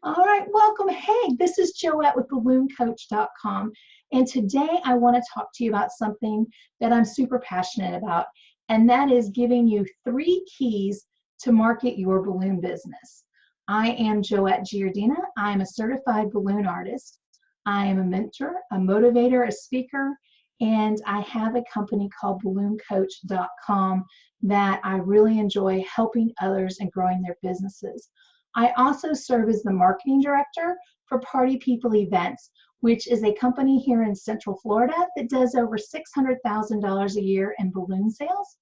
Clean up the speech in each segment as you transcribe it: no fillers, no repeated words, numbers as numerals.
All right, welcome. Hey, this is Joette with BalloonCoach.com, and today I want to talk to you about something that I'm super passionate about, and that is giving you 3 keys to market your balloon business. I am Joette Giardina. I am a certified balloon artist. I am a mentor, a motivator, a speaker, and I have a company called BalloonCoach.com that I really enjoy helping others and growing their businesses. I also serve as the marketing director for Party People Events, which is a company here in Central Florida that does over $600,000 a year in balloon sales.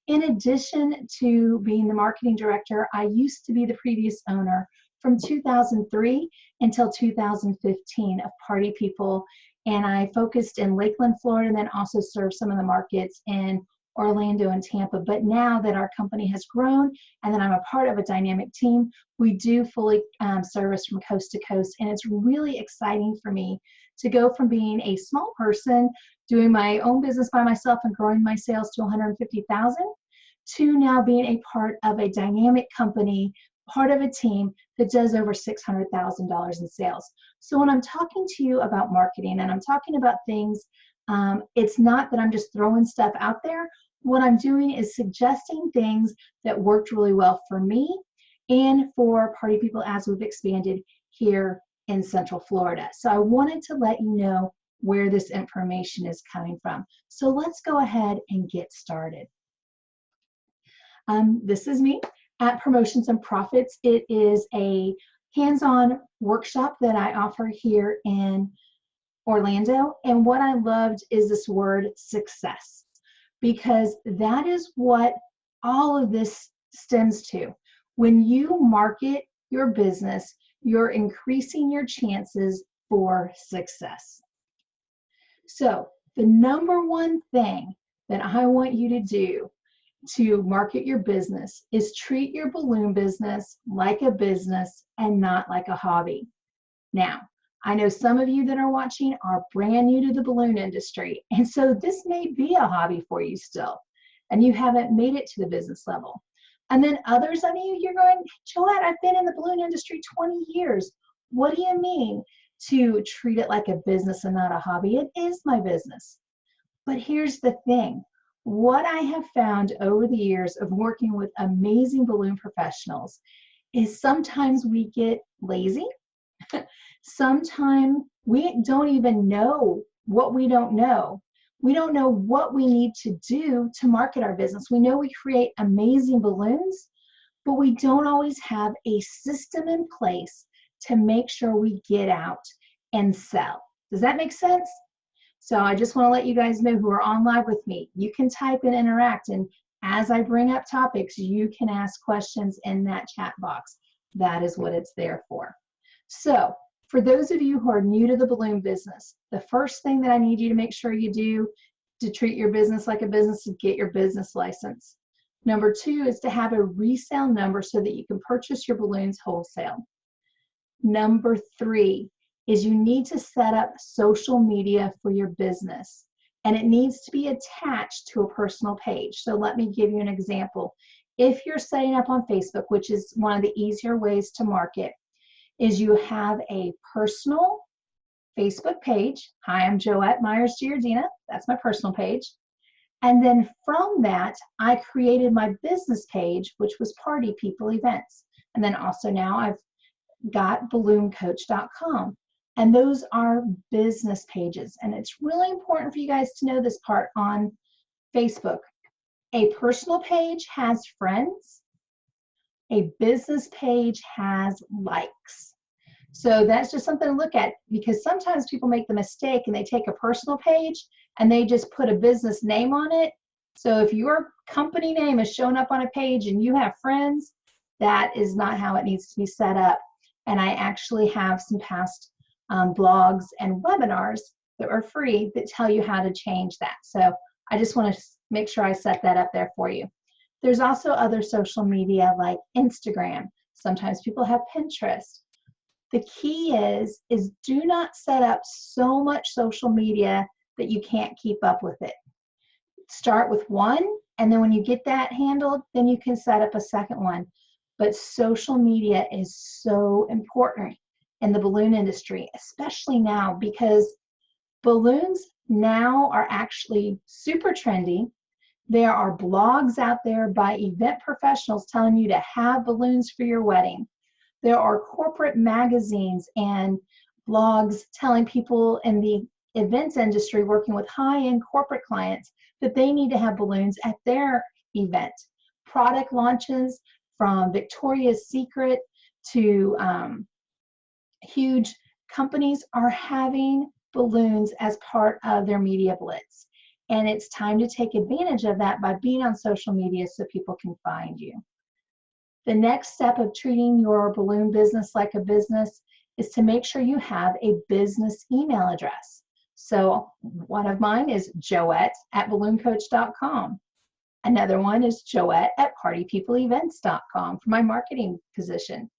In addition to being the marketing director, I used to be the previous owner from 2003 until 2015 of Party People, and I focused in Lakeland, Florida, and then also served some of the markets in Orlando and Tampa. But now that our company has grown and that I'm a part of a dynamic team, we do fully service from coast to coast, and it's really exciting for me to go from being a small person doing my own business by myself and growing my sales to 150,000 to now being a part of a dynamic company, part of a team that does over $600,000 in sales. So when I'm talking to you about marketing and I'm talking about things, it's not that I'm just throwing stuff out there. What I'm doing is suggesting things that worked really well for me and for Party People as we've expanded here in Central Florida. So I wanted to let you know where this information is coming from. So let's go ahead and get started. This is me at Promotions and Profits. It is a hands-on workshop that I offer here in Orlando, and what I loved is this word success, because that is what all of this stems to. When you market your business, you're increasing your chances for success. So the number one thing that I want you to do to market your business is treat your balloon business like a business and not like a hobby. Now, I know some of you that are watching are brand new to the balloon industry, and so this may be a hobby for you still, and you haven't made it to the business level. And then others of you, you're going, Joette, I've been in the balloon industry 20 years. What do you mean to treat it like a business and not a hobby? It is my business. But here's the thing. What I have found over the years of working with amazing balloon professionals is sometimes we get lazy. Sometimes we don't even know what we don't know. We don't know what we need to do to market our business. We know we create amazing balloons, but we don't always have a system in place to make sure we get out and sell. Does that make sense? So I just want to let you guys know who are on live with me. You can type and interact, and as I bring up topics, you can ask questions in that chat box. That is what it's there for. So for those of you who are new to the balloon business, the first thing that I need you to make sure you do to treat your business like a business is get your business license. Number 2 is to have a resale number so that you can purchase your balloons wholesale. Number 3 is you need to set up social media for your business, and it needs to be attached to a personal page. So let me give you an example. If you're setting up on Facebook, which is one of the easier ways to market, is you have a personal Facebook page. Hi, I'm Joette Myers Giardina. That's my personal page. And then from that, I created my business page, which was Party People Events. And then also now I've got BalloonCoach.com. And those are business pages. And it's really important for you guys to know this part on Facebook. A personal page has friends. A business page has likes. So that's just something to look at, because sometimes people make the mistake and they take a personal page and they just put a business name on it. So if your company name is showing up on a page and you have friends, that is not how it needs to be set up. And I actually have some past blogs and webinars that are free that tell you how to change that. So I just want to make sure I set that up there for you. There's also other social media like Instagram. Sometimes people have Pinterest. The key is do not set up so much social media that you can't keep up with it. Start with one, and then when you get that handled, then you can set up a second one. But social media is so important. in the balloon industry, especially now, because balloons now are actually super trendy. There are blogs out there by event professionals telling you to have balloons for your wedding. There are corporate magazines and blogs telling people in the events industry working with high-end corporate clients that they need to have balloons at their event. Product launches from Victoria's Secret to huge companies are having balloons as part of their media blitz. And it's time to take advantage of that by being on social media so people can find you. The next step of treating your balloon business like a business is to make sure you have a business email address. So one of mine is joette@ballooncoach.com. Another one is joette@partypeopleevents.com for my marketing position.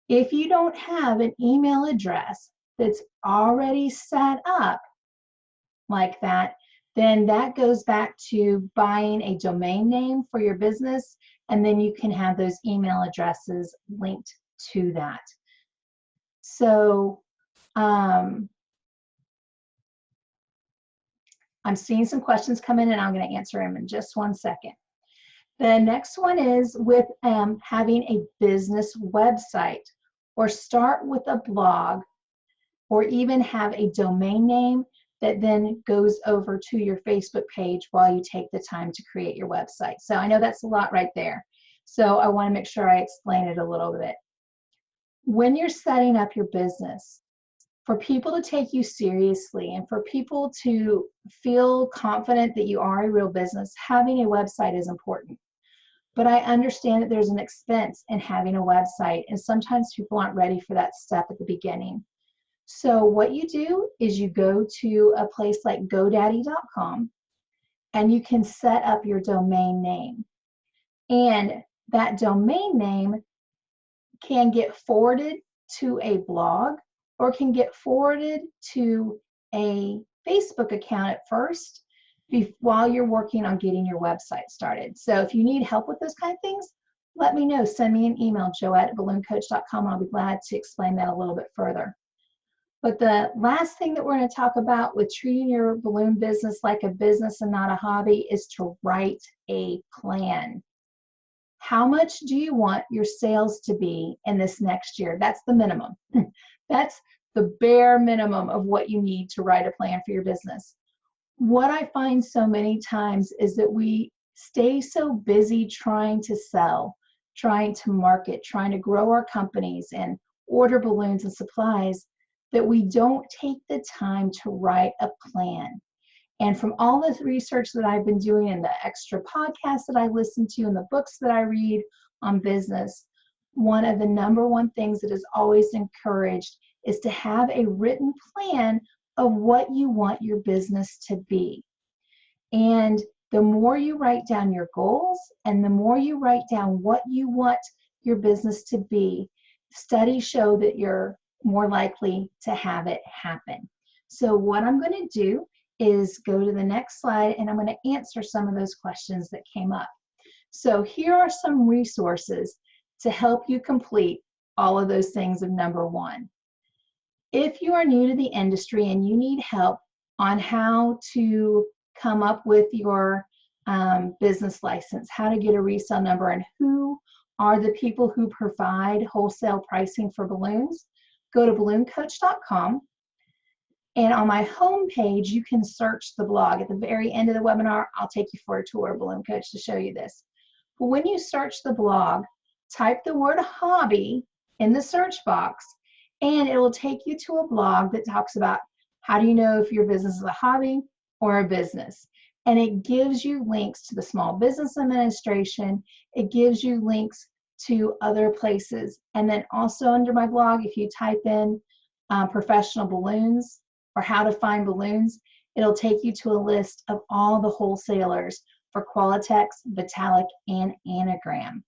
If you don't have an email address that's already set up like that, then that goes back to buying a domain name for your business, and then you can have those email addresses linked to that. So I'm seeing some questions come in, and I'm going to answer them in just one second. The next one is with having a business website, or start with a blog, or even have a domain name that then goes over to your Facebook page while you take the time to create your website. So I know that's a lot right there. So I want to make sure I explain it a little bit. When you're setting up your business, for people to take you seriously and for people to feel confident that you are a real business, having a website is important. But I understand that there's an expense in having a website, and sometimes people aren't ready for that step at the beginning. So what you do is you go to a place like GoDaddy.com, and you can set up your domain name. And that domain name can get forwarded to a blog, or can get forwarded to a Facebook account at first while you're working on getting your website started. So if you need help with those kind of things, let me know. Send me an email, joette@ballooncoach.com. I'll be glad to explain that a little bit further. But the last thing that we're going to talk about with treating your balloon business like a business and not a hobby is to write a plan. How much do you want your sales to be in this next year? That's the minimum. That's the bare minimum of what you need to write a plan for your business. What I find so many times is that we stay so busy trying to sell, trying to market, trying to grow our companies and order balloons and supplies, that we don't take the time to write a plan. And from all this research that I've been doing and the extra podcasts that I listen to and the books that I read on business, one of the number one things that is always encouraged is to have a written plan of what you want your business to be. And the more you write down your goals and the more you write down what you want your business to be, studies show that you're more likely to have it happen. So what I'm going to do is go to the next slide, and I'm going to answer some of those questions that came up. So here are some resources to help you complete all of those things of number one. If you are new to the industry and you need help on how to come up with your business license, how to get a resale number, and who are the people who provide wholesale pricing for balloons, go to ballooncoach.com. And on my home page, you can search the blog. At the very end of the webinar, I'll take you for a tour of Balloon Coach to show you this. But when you search the blog, type the word hobby in the search box, and it will take you to a blog that talks about how do you know if your business is a hobby or a business. And it gives you links to the Small Business Administration. It gives you links to other places. And then also under my blog, if you type in professional balloons or how to find balloons, it'll take you to a list of all the wholesalers for Qualitex, Vitalik, and Anagram.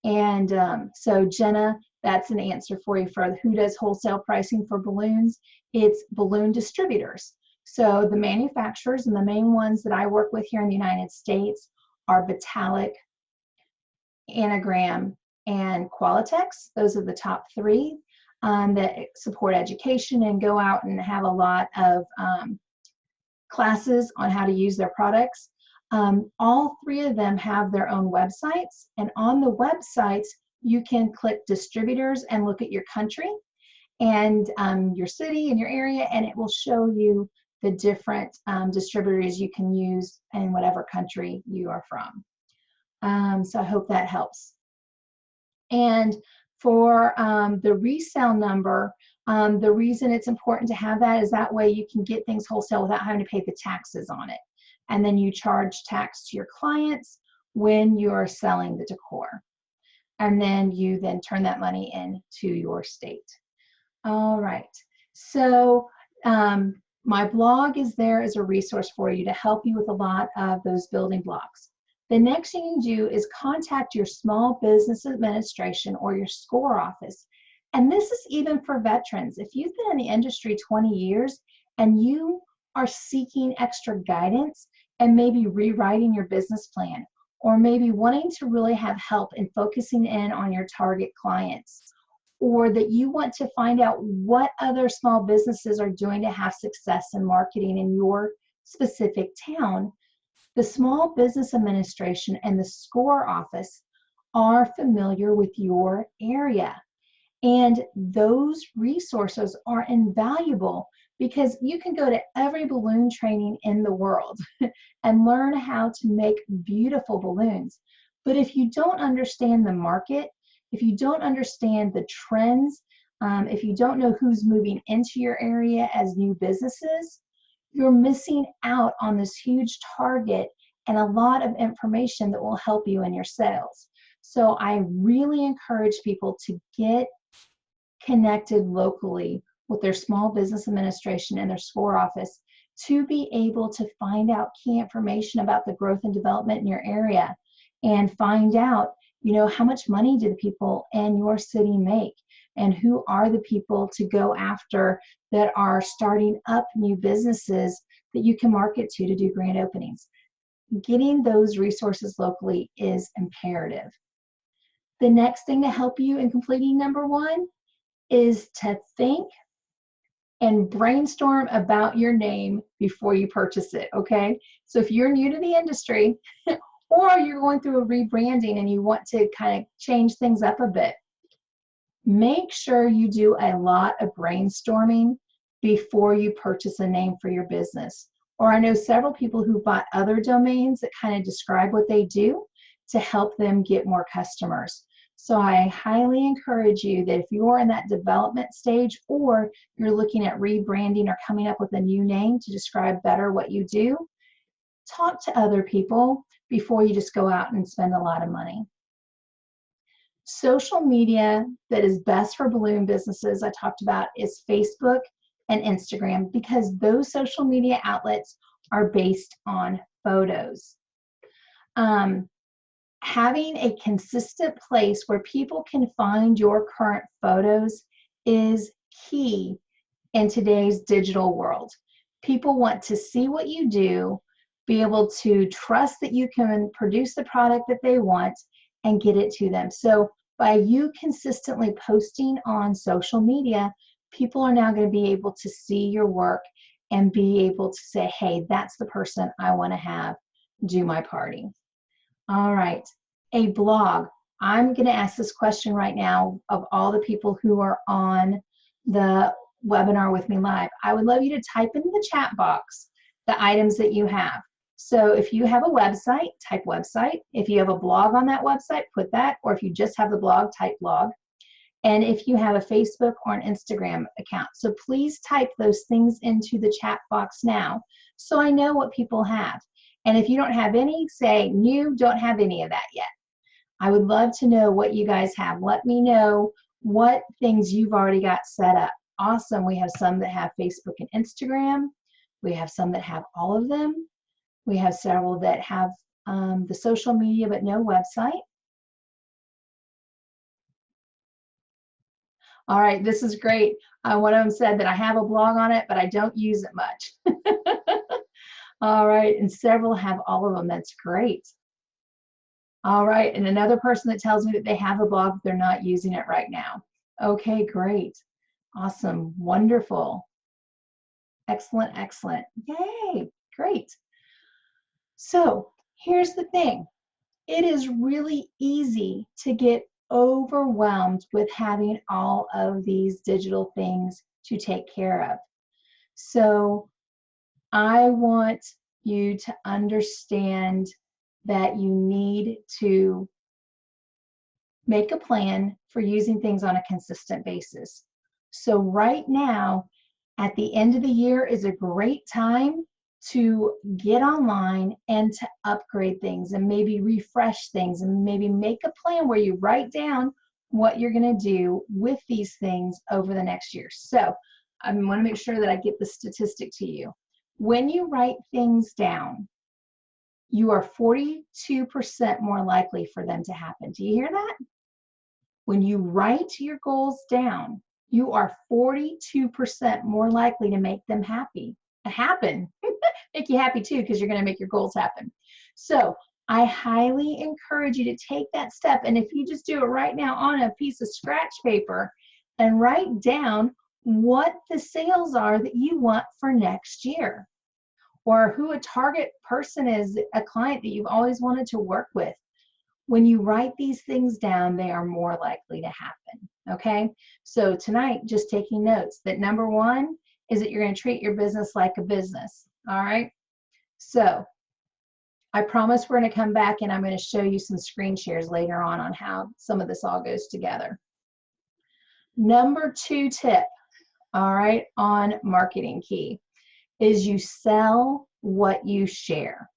And so Jenna, that's an answer for you for who does wholesale pricing for balloons. It's balloon distributors. So the manufacturers and the main ones that I work with here in the United States are Vitalik, Anagram, and Qualitex. Those are the top three. that support education and go out and have a lot of classes on how to use their products. All three of them have their own websites, and on the websites you can click distributors and look at your country and your city and your area, and it will show you the different distributors you can use in whatever country you are from. So I hope that helps. And for the resale number, the reason it's important to have that is that way you can get things wholesale without having to pay the taxes on it. And then you charge tax to your clients when you're selling the decor. And then you then turn that money into your state. All right, so my blog is there as a resource for you to help you with a lot of those building blocks. The next thing you do is contact your Small Business Administration or your SCORE office. And this is even for veterans. If you've been in the industry 20 years and you are seeking extra guidance and maybe rewriting your business plan, or maybe wanting to really have help in focusing in on your target clients, or that you want to find out what other small businesses are doing to have success in marketing in your specific town, the Small Business Administration and the SCORE office are familiar with your area. And those resources are invaluable because you can go to every balloon training in the world and learn how to make beautiful balloons. But if you don't understand the market, if you don't understand the trends, if you don't know who's moving into your area as new businesses, you're missing out on this huge target and a lot of information that will help you in your sales. So I really encourage people to get connected locally with their Small Business Administration and their SCORE office to be able to find out key information about the growth and development in your area, and find out, you know, how much money do the people in your city make, and who are the people to go after that are starting up new businesses that you can market to do grand openings. Getting those resources locally is imperative. The next thing to help you in completing number one is to think and brainstorm about your name before you purchase it, okay? So if you're new to the industry or you're going through a rebranding and you want to kind of change things up a bit, make sure you do a lot of brainstorming before you purchase a name for your business. Or I know several people who bought other domains that kind of describe what they do to help them get more customers. So I highly encourage you that if you're in that development stage, or you're looking at rebranding or coming up with a new name to describe better what you do, talk to other people before you just go out and spend a lot of money. Social media that is best for balloon businesses, I talked about, is Facebook and Instagram, because those social media outlets are based on photos. Having a consistent place where people can find your current photos is key in today's digital world. People want to see what you do, be able to trust that you can produce the product that they want and get it to them. So by you consistently posting on social media, people are now going to be able to see your work and be able to say, hey, that's the person I want to have do my party. All right, a blog. I'm going to ask this question right now of all the people who are on the webinar with me live. I would love you to type in the chat box the items that you have. So if you have a website, type website. If you have a blog on that website, put that. Or if you just have the blog, type blog. And if you have a Facebook or an Instagram account. So please type those things into the chat box now so I know what people have. And if you don't have any, say new, don't have any of that yet. I would love to know what you guys have. Let me know what things you've already got set up. Awesome. We have some that have Facebook and Instagram. We have some that have all of them. We have several that have the social media but no website. All right, this is great. One of them said that I have a blog on it, but I don't use it much. All right, and several have all of them. That's great. All right, and another person that tells me that they have a blog, but they're not using it right now. Okay, great. Awesome. Wonderful. Excellent, excellent. Yay. Great. So here's the thing. It is really easy to get overwhelmed with having all of these digital things to take care of. So I want you to understand that you need to make a plan for using things on a consistent basis. So right now, at the end of the year is a great time to get online and to upgrade things and maybe refresh things and maybe make a plan where you write down what you're going to do with these things over the next year. So I want to make sure that I get the statistic to you. When you write things down, you are 42% more likely for them to happen. Do you hear that? When you write your goals down, you are 42% more likely to make them happen. Make you happy too, because you're going to make your goals happen. So I highly encourage you to take that step. And if you just do it right now on a piece of scratch paper and write down what the sales are that you want for next year, or who a target person is, a client that you've always wanted to work with. When you write these things down, they are more likely to happen, okay? So tonight, just taking notes that number one is that you're going to treat your business like a business, all right? So I promise we're going to come back and I'm going to show you some screen shares later on how some of this all goes together. Number 2 tip, all right, on Marketing Key is you sell what you share,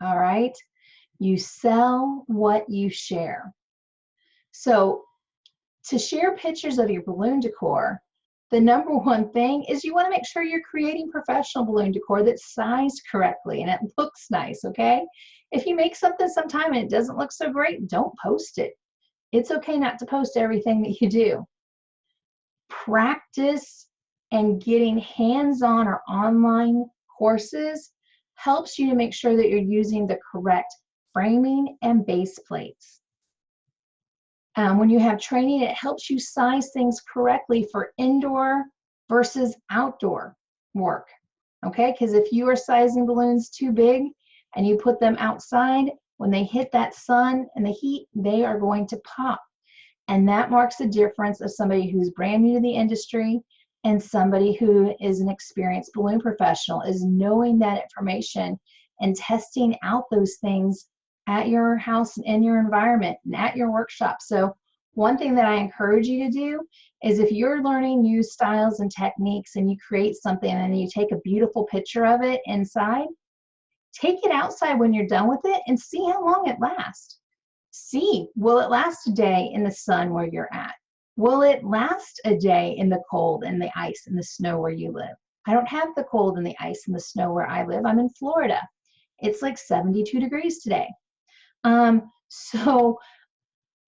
all right? You sell what you share. So to share pictures of your balloon decor, the number one thing is you want to make sure you're creating professional balloon decor that's sized correctly and it looks nice, okay? If you make something sometime and it doesn't look so great, don't post it. It's okay not to post everything that you do. Practice and getting hands-on or online courses helps you to make sure that you're using the correct framing and base plates. When you have training, it helps you size things correctly for indoor versus outdoor work, okay? Because if you are sizing balloons too big and you put them outside, when they hit that sun and the heat, they are going to pop. And that marks the difference of somebody who's brand new to the industry and somebody who is an experienced balloon professional, is knowing that information and testing out those things at your house and in your environment and at your workshop. So one thing that I encourage you to do is if you're learning new styles and techniques and you create something and you take a beautiful picture of it inside, take it outside when you're done with it and see how long it lasts. See, will it last a day in the sun where you're at? Will it last a day in the cold and the ice and the snow where you live? I don't have the cold and the ice and the snow where I live. I'm in Florida. It's like 72 degrees today. So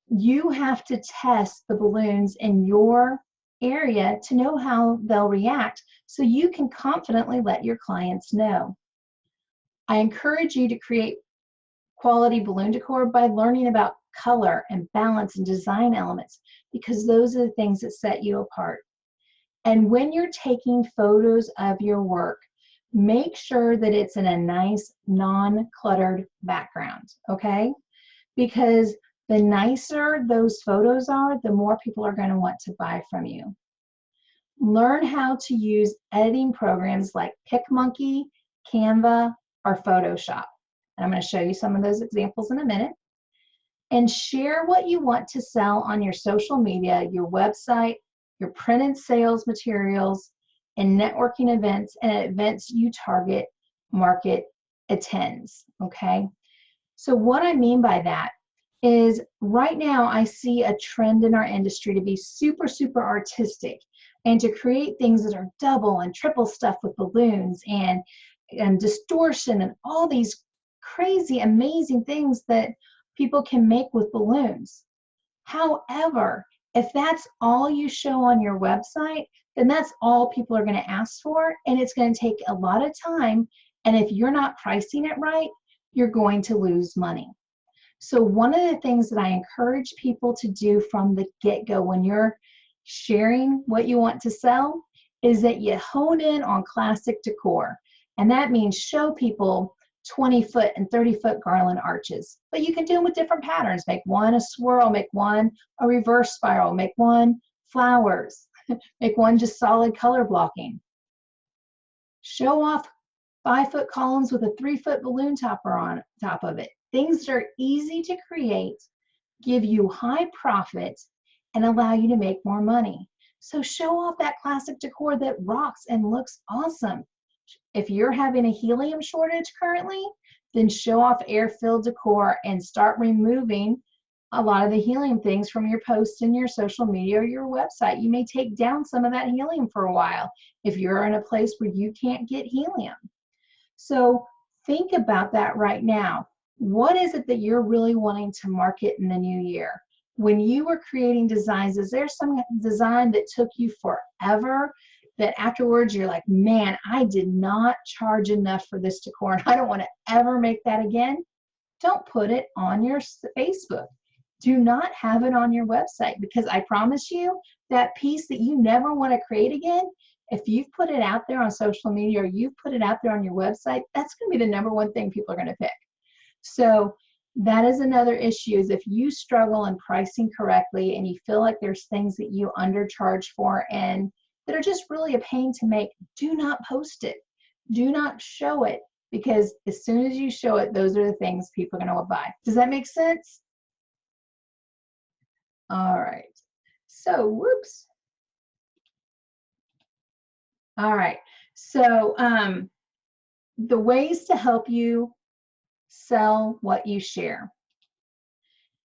you have to test the balloons in your area to know how they'll react so you can confidently let your clients know. I encourage you to create quality balloon decor by learning about color and balance and design elements, because those are the things that set you apart. And when you're taking photos of your work, make sure that it's in a nice, non-cluttered background, okay? Because the nicer those photos are, the more people are going to want to buy from you. Learn how to use editing programs like PicMonkey, Canva, or Photoshop. And I'm going to show you some of those examples in a minute. And share what you want to sell on your social media, your website, your printed sales materials, and networking events and events you target market attends, okay? So what I mean by that is right now I see a trend in our industry to be super, super artistic and to create things that are double and triple stuffed with balloons and distortion and all these crazy, amazing things that people can make with balloons. However, if that's all you show on your website, then that's all people are going to ask for, and it's going to take a lot of time, and if you're not pricing it right, you're going to lose money. So one of the things that I encourage people to do from the get-go when you're sharing what you want to sell is that you hone in on classic decor. And that means show people 20-foot and 30-foot garland arches. But you can do them with different patterns. Make one a swirl, make one a reverse spiral, make one flowers, make one just solid color blocking. Show off 5-foot columns with a 3-foot balloon topper on top of it. Things that are easy to create, give you high profit, and allow you to make more money. So show off that classic decor that rocks and looks awesome. If you're having a helium shortage currently, then show off air-filled decor and start removing a lot of the helium things from your posts in your social media or your website. You may take down some of that helium for a while if you're in a place where you can't get helium. So think about that right now. What is it that you're really wanting to market in the new year? When you were creating designs, is there some design that took you forever that afterwards you're like, man, I did not charge enough for this decor and I don't want to ever make that again? Don't put it on your Facebook. Do not have it on your website, because I promise you that piece that you never want to create again, if you've put it out there on social media or you've put it out there on your website, that's going to be the #1 thing people are going to pick. So that is another issue, is if you struggle in pricing correctly and you feel like there's things that you undercharge for and that are just really a pain to make, do not post it. Do not show it, because as soon as you show it, those are the things people are going to buy. Does that make sense? All right. So, whoops. All right. So, the ways to help you sell what you share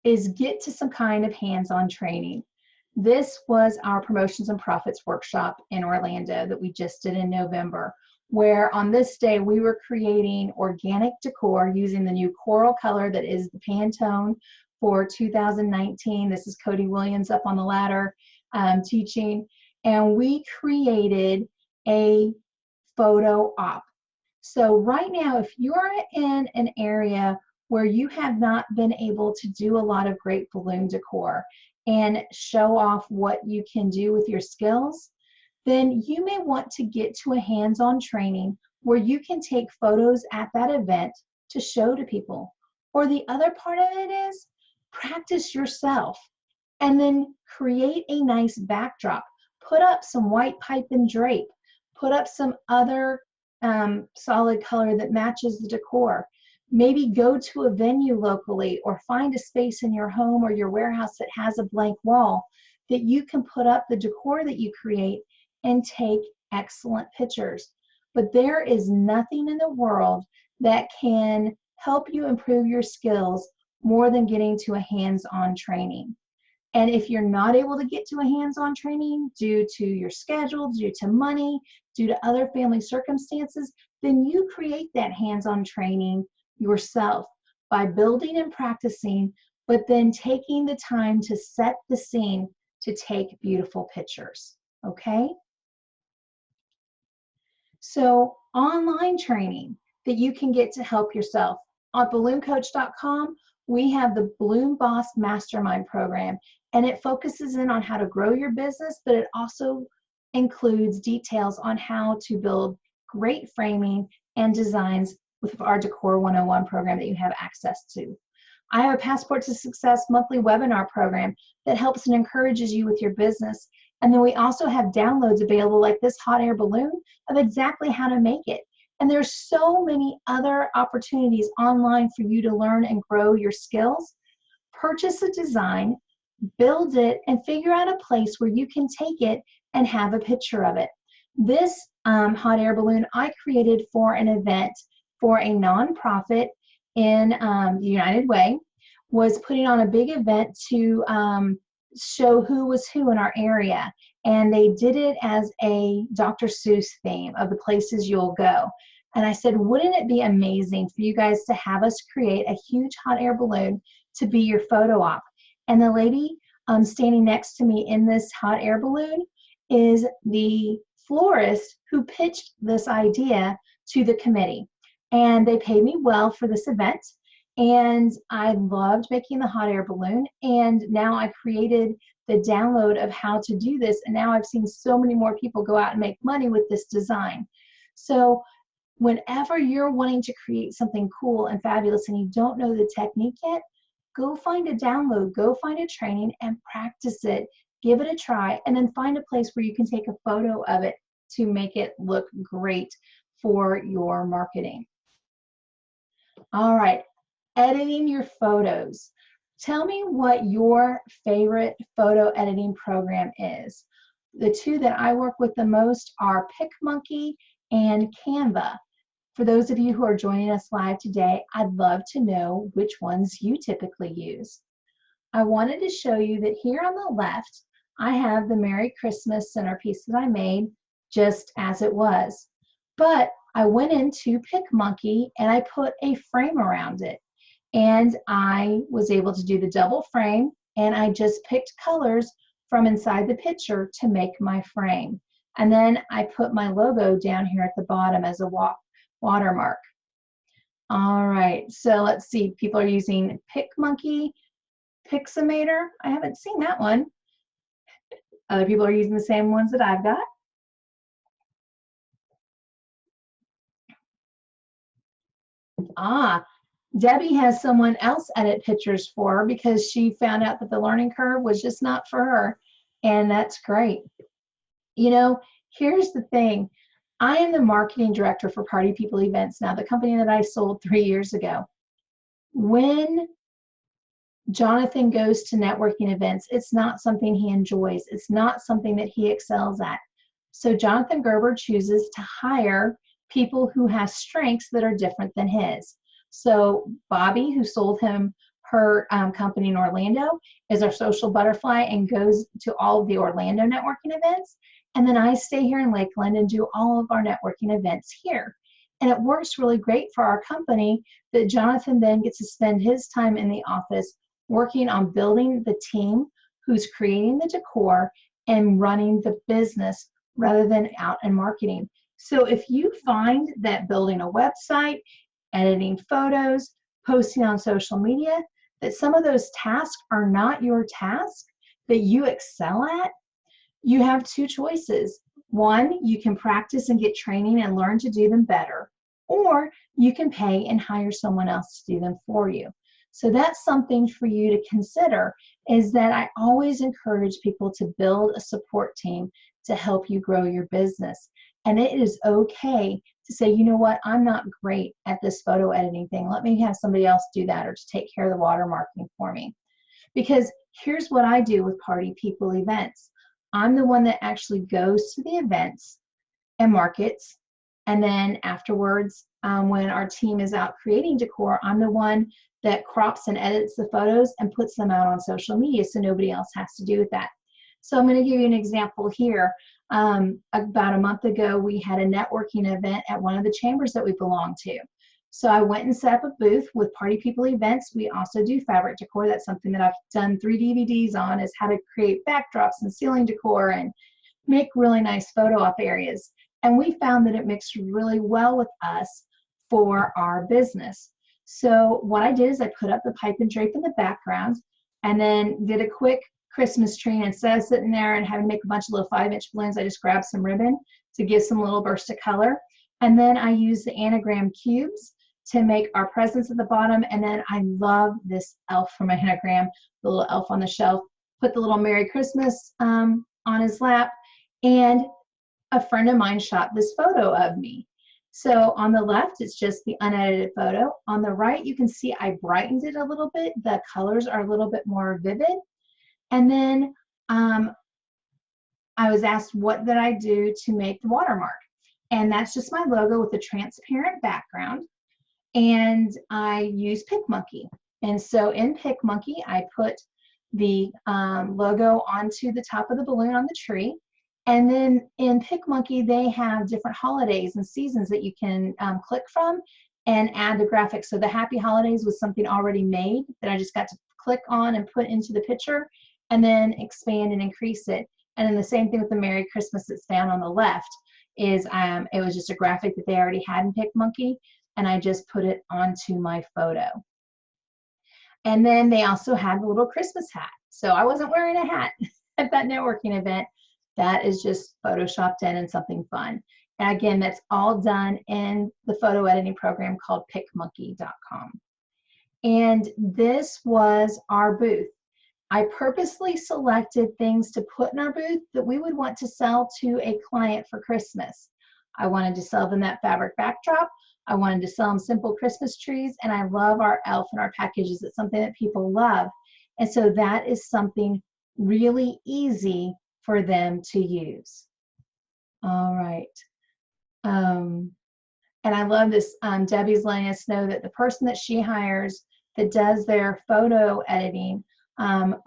is get to some kind of hands-on training. This was our Promotions and Profits workshop in Orlando that we just did in November, where on this day we were creating organic decor using the new coral color that is the Pantone for 2019. This is Cody Williams up on the ladder teaching, and we created a photo op. So right now, if you're in an area where you have not been able to do a lot of great balloon decor and show off what you can do with your skills, then you may want to get to a hands-on training where you can take photos at that event to show to people. Or the other part of it is practice yourself and then create a nice backdrop. Put up some white pipe and drape. Put up some other solid color that matches the decor. Maybe go to a venue locally or find a space in your home or your warehouse that has a blank wall that you can put up the decor that you create and take excellent pictures. But there is nothing in the world that can help you improve your skills more than getting to a hands-on training. And if you're not able to get to a hands-on training due to your schedule, due to money, due to other family circumstances, then you create that hands-on training yourself by building and practicing, but then taking the time to set the scene to take beautiful pictures, okay? So online training that you can get to help yourself. On ballooncoach.com, we have the Balloon Boss Mastermind program, and it focuses in on how to grow your business, but it also includes details on how to build great framing and designs with our Decor 101 program that you have access to. I have a Passport to Success monthly webinar program that helps and encourages you with your business. And then we also have downloads available like this hot air balloon of exactly how to make it. And there's so many other opportunities online for you to learn and grow your skills. Purchase a design, build it, and figure out a place where you can take it and have a picture of it. This hot air balloon I created for an event for a nonprofit in the United Way, was putting on a big event to show who was who in our area. And they did it as a Dr. Seuss theme of the places you'll go. And I said, wouldn't it be amazing for you guys to have us create a huge hot air balloon to be your photo op? And the lady standing next to me in this hot air balloon is the florist who pitched this idea to the committee. And they paid me well for this event. And I loved making the hot air balloon. And now I created the download of how to do this. And now I've seen so many more people go out and make money with this design. So whenever you're wanting to create something cool and fabulous and you don't know the technique yet, go find a download, go find a training and practice it. Give it a try, and then find a place where you can take a photo of it to make it look great for your marketing. All right, editing your photos. Tell me what your favorite photo editing program is. The two that I work with the most are PicMonkey and Canva. For those of you who are joining us live today, I'd love to know which ones you typically use. I wanted to show you that here on the left, I have the Merry Christmas centerpiece that I made just as it was. But I went into PicMonkey and I put a frame around it. And I was able to do the double frame, and I just picked colors from inside the picture to make my frame. And then I put my logo down here at the bottom as a watermark. All right, so let's see, people are using PicMonkey, Pixamator. I haven't seen that one. Other people are using the same ones that I've got. Ah, Debbie has someone else edit pictures for her because she found out that the learning curve was just not for her, and that's great. You know, here's the thing. I am the marketing director for Party People Events now, the company that I sold 3 years ago. When Jonathan goes to networking events, it's not something he enjoys. It's not something that he excels at. So Jonathan Gerber chooses to hire people who have strengths that are different than his. So Bobby, who sold him her company in Orlando, is our social butterfly and goes to all of the Orlando networking events. And then I stay here in Lakeland and do all of our networking events here. And it works really great for our company that Jonathan then gets to spend his time in the office working on building the team who's creating the decor and running the business rather than out and marketing. So if you find that building a website, editing photos, posting on social media, that some of those tasks are not your task that you excel at, you have two choices. One, you can practice and get training and learn to do them better, or you can pay and hire someone else to do them for you. So that's something for you to consider, is that I always encourage people to build a support team to help you grow your business. And it is okay to say, you know what, I'm not great at this photo editing thing. Let me have somebody else do that, or to take care of the watermarking for me. Because here's what I do with Party People Events. I'm the one that actually goes to the events and markets. And then afterwards, when our team is out creating decor, I'm the one that crops and edits the photos and puts them out on social media, so nobody else has to do with that. So I'm going to give you an example here. About a month ago, we had a networking event at one of the chambers that we belong to. So I went and set up a booth with Party People Events. We also do fabric decor. That's something that I've done 3 DVDs on, is how to create backdrops and ceiling decor and make really nice photo op areas. And we found that it mixed really well with us for our business. So what I did is I put up the pipe and drape in the background, and then did a quick Christmas tree. And instead of sitting there and having to make a bunch of little 5-inch balloons, I just grabbed some ribbon to give some little burst of color. And then I used the anagram cubes to make our presents at the bottom. And then I love this elf from anagram, the little elf on the shelf. Put the little Merry Christmas on his lap. And a friend of mine shot this photo of me. So on the left, it's just the unedited photo. On the right, you can see I brightened it a little bit. The colors are a little bit more vivid. And then I was asked, what did I do to make the watermark? And that's just my logo with a transparent background. And I use PicMonkey. And so in PicMonkey, I put the logo onto the top of the balloon on the tree. And then in PicMonkey, they have different holidays and seasons that you can click from and add the graphics. So the Happy Holidays was something already made that I just got to click on and put into the picture, and then expand and increase it. And then the same thing with the Merry Christmas that's down on the left is it was just a graphic that they already had in PicMonkey, and I just put it onto my photo. And then they also had the little Christmas hat. So I wasn't wearing a hat at that networking event. That is just photoshopped in and something fun. And again, that's all done in the photo editing program called PicMonkey.com. And this was our booth. I purposely selected things to put in our booth that we would want to sell to a client for Christmas. I wanted to sell them that fabric backdrop. I wanted to sell them simple Christmas trees, and I love our elf and our packages. It's something that people love. And so that is something really easy for them to use. All right. And I love this. Debbie's letting us know that the person that she hires that does their photo editing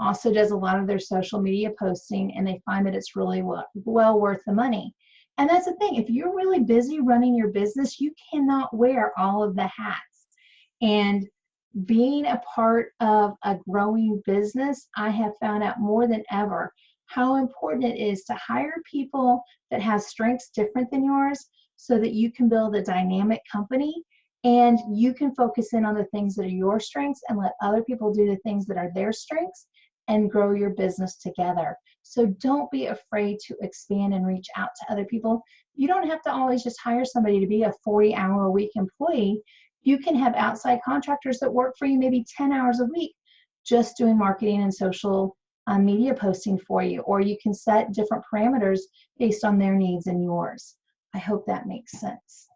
also does a lot of their social media posting, and they find that it's really well worth the money. And that's the thing, if you're really busy running your business, you cannot wear all of the hats. And being a part of a growing business, I have found out more than ever how important it is to hire people that have strengths different than yours so that you can build a dynamic company and you can focus in on the things that are your strengths and let other people do the things that are their strengths and grow your business together. So don't be afraid to expand and reach out to other people. You don't have to always just hire somebody to be a 40-hour-a-week employee. You can have outside contractors that work for you maybe 10 hours a week just doing marketing and social media posting for you, or you can set different parameters based on their needs and yours. I hope that makes sense.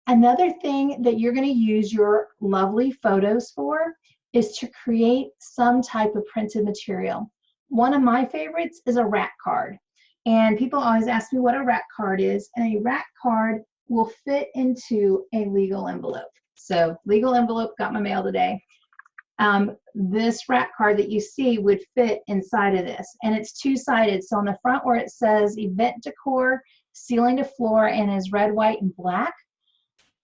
Another thing that you're going to use your lovely photos for is to create some type of printed material. One of my favorites is a rack card. And people always ask me what a rack card is, and a rack card will fit into a legal envelope. So legal envelope, got my mail today. This rack card that you see would fit inside of this, and it's two-sided. So on the front where it says event decor, ceiling to floor, and is red, white, and black,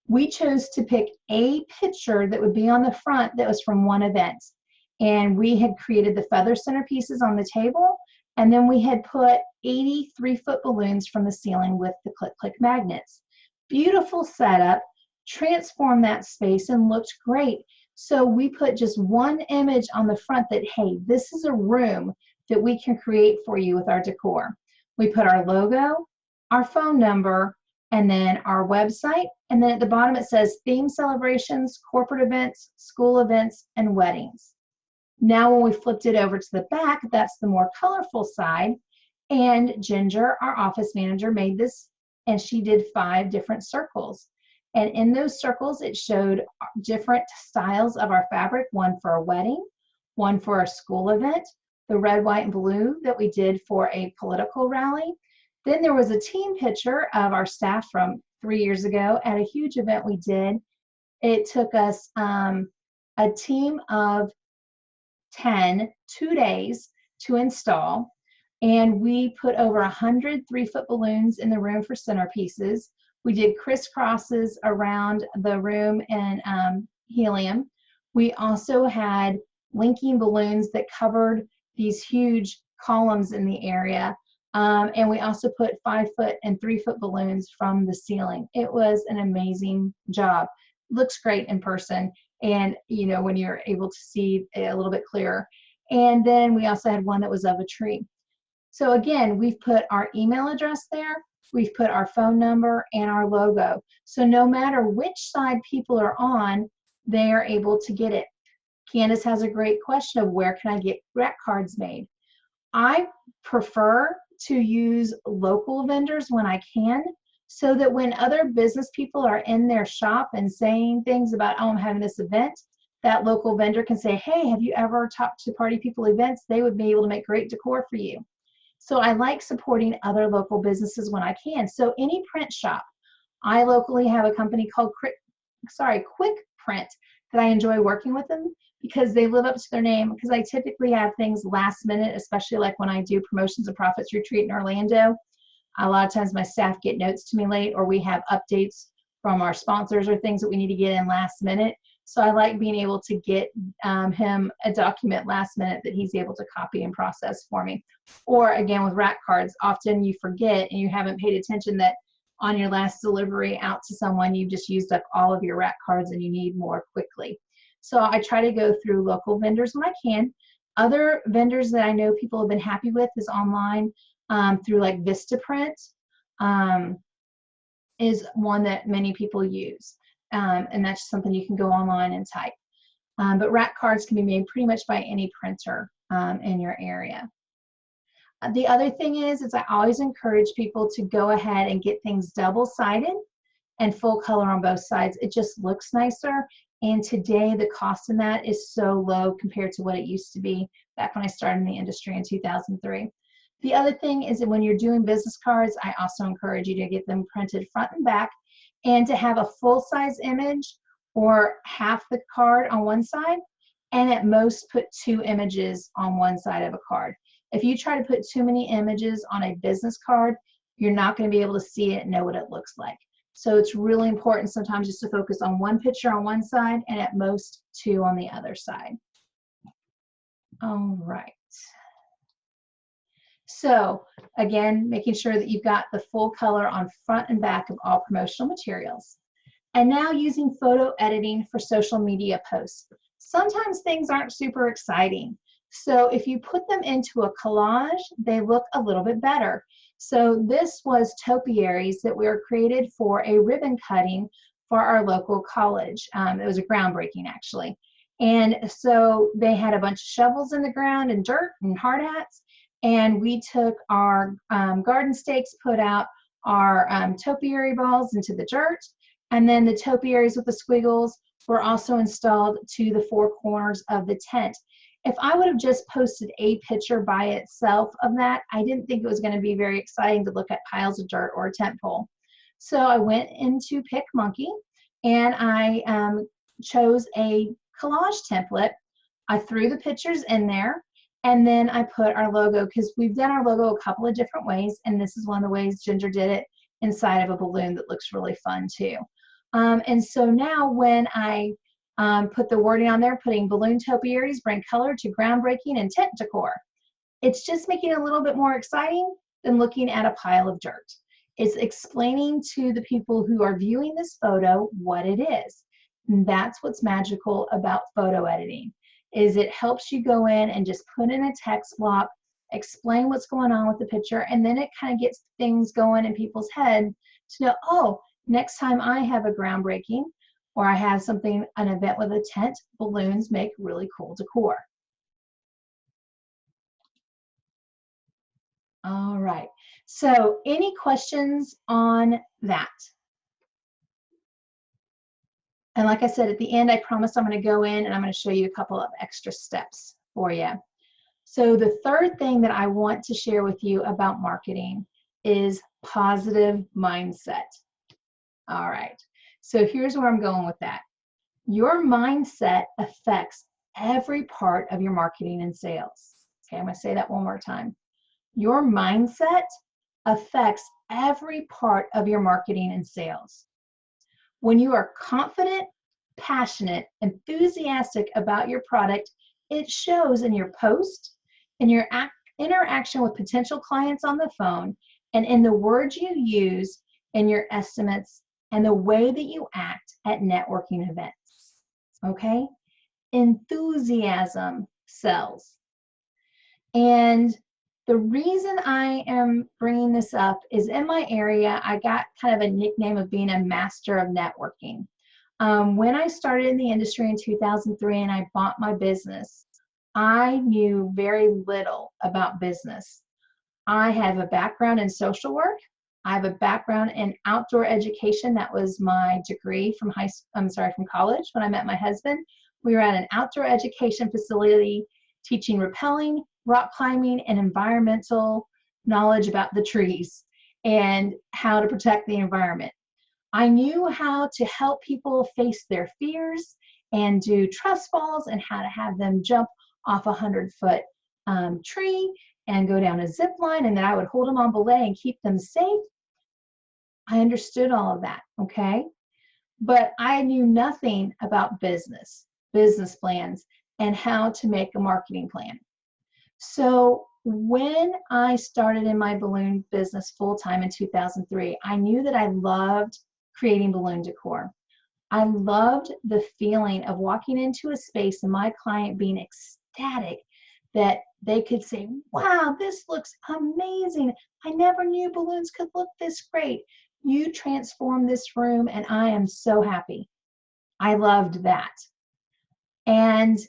we chose to pick a picture that would be on the front that was from one event. And we had created the feather centerpieces on the table, and then we had put 80 3-foot balloons from the ceiling with the click click magnets. Beautiful setup, transformed that space and looked great. So we put just one image on the front that, hey, this is a room that we can create for you with our decor. We put our logo, our phone number, and then our website. And then at the bottom it says theme celebrations, corporate events, school events, and weddings. Now when we flipped it over to the back, that's the more colorful side. And Ginger, our office manager, made this, and she did 5 different circles. And in those circles, it showed different styles of our fabric, one for a wedding, one for a school event, the red, white, and blue that we did for a political rally. Then there was a team picture of our staff from 3 years ago at a huge event we did. It took us a team of 10, 2 days to install, and we put over 100 3-foot balloons in the room for centerpieces. We did crisscrosses around the room in helium. We also had linking balloons that covered these huge columns in the area. And we also put 5-foot and 3-foot balloons from the ceiling. It was an amazing job. Looks great in person, and you know, when you're able to see it a little bit clearer. And then we also had one that was of a tree. So again, we've put our email address there, we've put our phone number and our logo. So no matter which side people are on, they are able to get it. Candace has a great question of where can I get rack cards made? I prefer to use local vendors when I can, so that when other business people are in their shop and saying things about, oh, I'm having this event, that local vendor can say, hey, have you ever talked to Party People Events? They would be able to make great decor for you. So I like supporting other local businesses when I can. So any print shop, I locally have a company called Quick Print that I enjoy working with them because they live up to their name, because I typically have things last minute, especially like when I do Promotions of Profits Retreat in Orlando. A lot of times my staff get notes to me late, or we have updates from our sponsors or things that we need to get in last minute. So I like being able to get him a document last minute that he's able to copy and process for me. Or again, with rack cards, often you forget and you haven't paid attention that on your last delivery out to someone, you've just used up all of your rack cards and you need more quickly. So I try to go through local vendors when I can. Other vendors that I know people have been happy with is online through like Vistaprint is one that many people use. And that's something you can go online and type. But rack cards can be made pretty much by any printer in your area. The other thing is I always encourage people to go ahead and get things double-sided and full color on both sides. It just looks nicer. And today the cost in that is so low compared to what it used to be back when I started in the industry in 2003. The other thing is that when you're doing business cards, I also encourage you to get them printed front and back and to have a full-size image or half the card on one side, and at most put 2 images on one side of a card. If you try to put too many images on a business card, you're not going to be able to see it and know what it looks like. So it's really important sometimes just to focus on one picture on one side and at most 2 on the other side. All right. So again, making sure that you've got the full color on front and back of all promotional materials. And now using photo editing for social media posts. Sometimes things aren't super exciting. So if you put them into a collage, they look a little bit better. So this was topiaries that were created for a ribbon cutting for our local college. It was a groundbreaking actually. And so they had a bunch of shovels in the ground and dirt and hard hats. And we took our garden stakes, put out our topiary balls into the dirt. And then the topiaries with the squiggles were also installed to the 4 corners of the tent. If I would have just posted a picture by itself of that, I didn't think it was going to be very exciting to look at piles of dirt or a tent pole. So I went into PicMonkey and I chose a collage template. I threw the pictures in there and then I put our logo, because we've done our logo a couple of different ways, and this is one of the ways Ginger did it inside of a balloon that looks really fun too. And so now when I put the wording on there, putting balloon topiaries bring color to groundbreaking and tent decor. It's just making it a little bit more exciting than looking at a pile of dirt. It's explaining to the people who are viewing this photo what it is. And that's what's magical about photo editing, is it helps you go in and just put in a text block, explain what's going on with the picture, and then it kind of gets things going in people's head to know, oh, next time I have a groundbreaking or I have something, an event with a tent, balloons make really cool decor. All right, so any questions on that? And like I said, at the end, I promise I'm going to go in and I'm going to show you a couple of extra steps for you. So the third thing that I want to share with you about marketing is positive mindset. All right, so here's where I'm going with that. Your mindset affects every part of your marketing and sales. Okay, I'm going to say that one more time. Your mindset affects every part of your marketing and sales. When you are confident, passionate, enthusiastic about your product, it shows in your post, in your interaction with potential clients on the phone, and in the words you use in your estimates and the way that you act at networking events. Okay? Enthusiasm sells. And the reason I am bringing this up is in my area, I got kind of a nickname of being a master of networking. When I started in the industry in 2003 and I bought my business, I knew very little about business. I have a background in social work. I have a background in outdoor education. That was my degree from from college when I met my husband. We were at an outdoor education facility teaching rappelling, rock climbing, and environmental knowledge about the trees and how to protect the environment. I knew how to help people face their fears and do trust falls and how to have them jump off a 100-foot tree and go down a zip line, and then I would hold them on belay and keep them safe. I understood all of that, okay? But I knew nothing about business plans, and how to make a marketing plan. So when I started in my balloon business full-time in 2003, I knew that I loved creating balloon decor. I loved the feeling of walking into a space and my client being ecstatic that they could say, wow, this looks amazing. I never knew balloons could look this great. You transformed this room and I am so happy. I loved that. And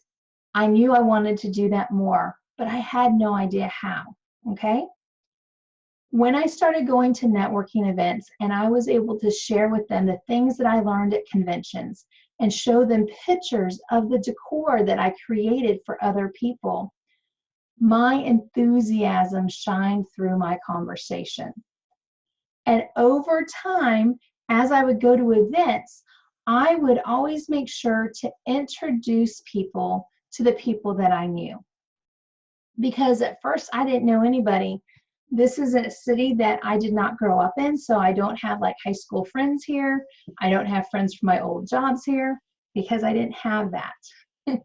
I knew I wanted to do that more, but I had no idea how, okay? When I started going to networking events and I was able to share with them the things that I learned at conventions and show them pictures of the decor that I created for other people, my enthusiasm shined through my conversation. And over time, as I would go to events, I would always make sure to introduce people to the people that I knew. Because at first I didn't know anybody. This is a city that I did not grow up in, so I don't have like high school friends here. I don't have friends from my old jobs here because I didn't have that.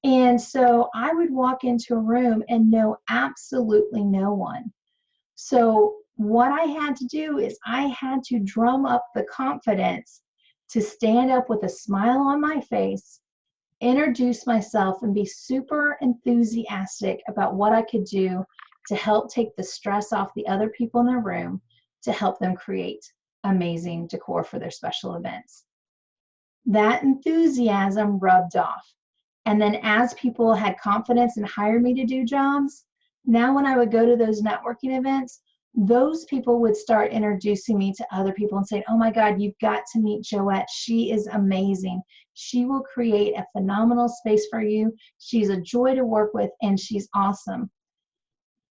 And so I would walk into a room and know absolutely no one. So what I had to do is I had to drum up the confidence to stand up with a smile on my face, introduce myself, and be super enthusiastic about what I could do to help take the stress off the other people in the room to help them create amazing decor for their special events. That enthusiasm rubbed off. And then as people had confidence and hired me to do jobs, now when I would go to those networking events, those people would start introducing me to other people and saying, oh my God, you've got to meet Joette. She is amazing. She will create a phenomenal space for you. She's a joy to work with and she's awesome.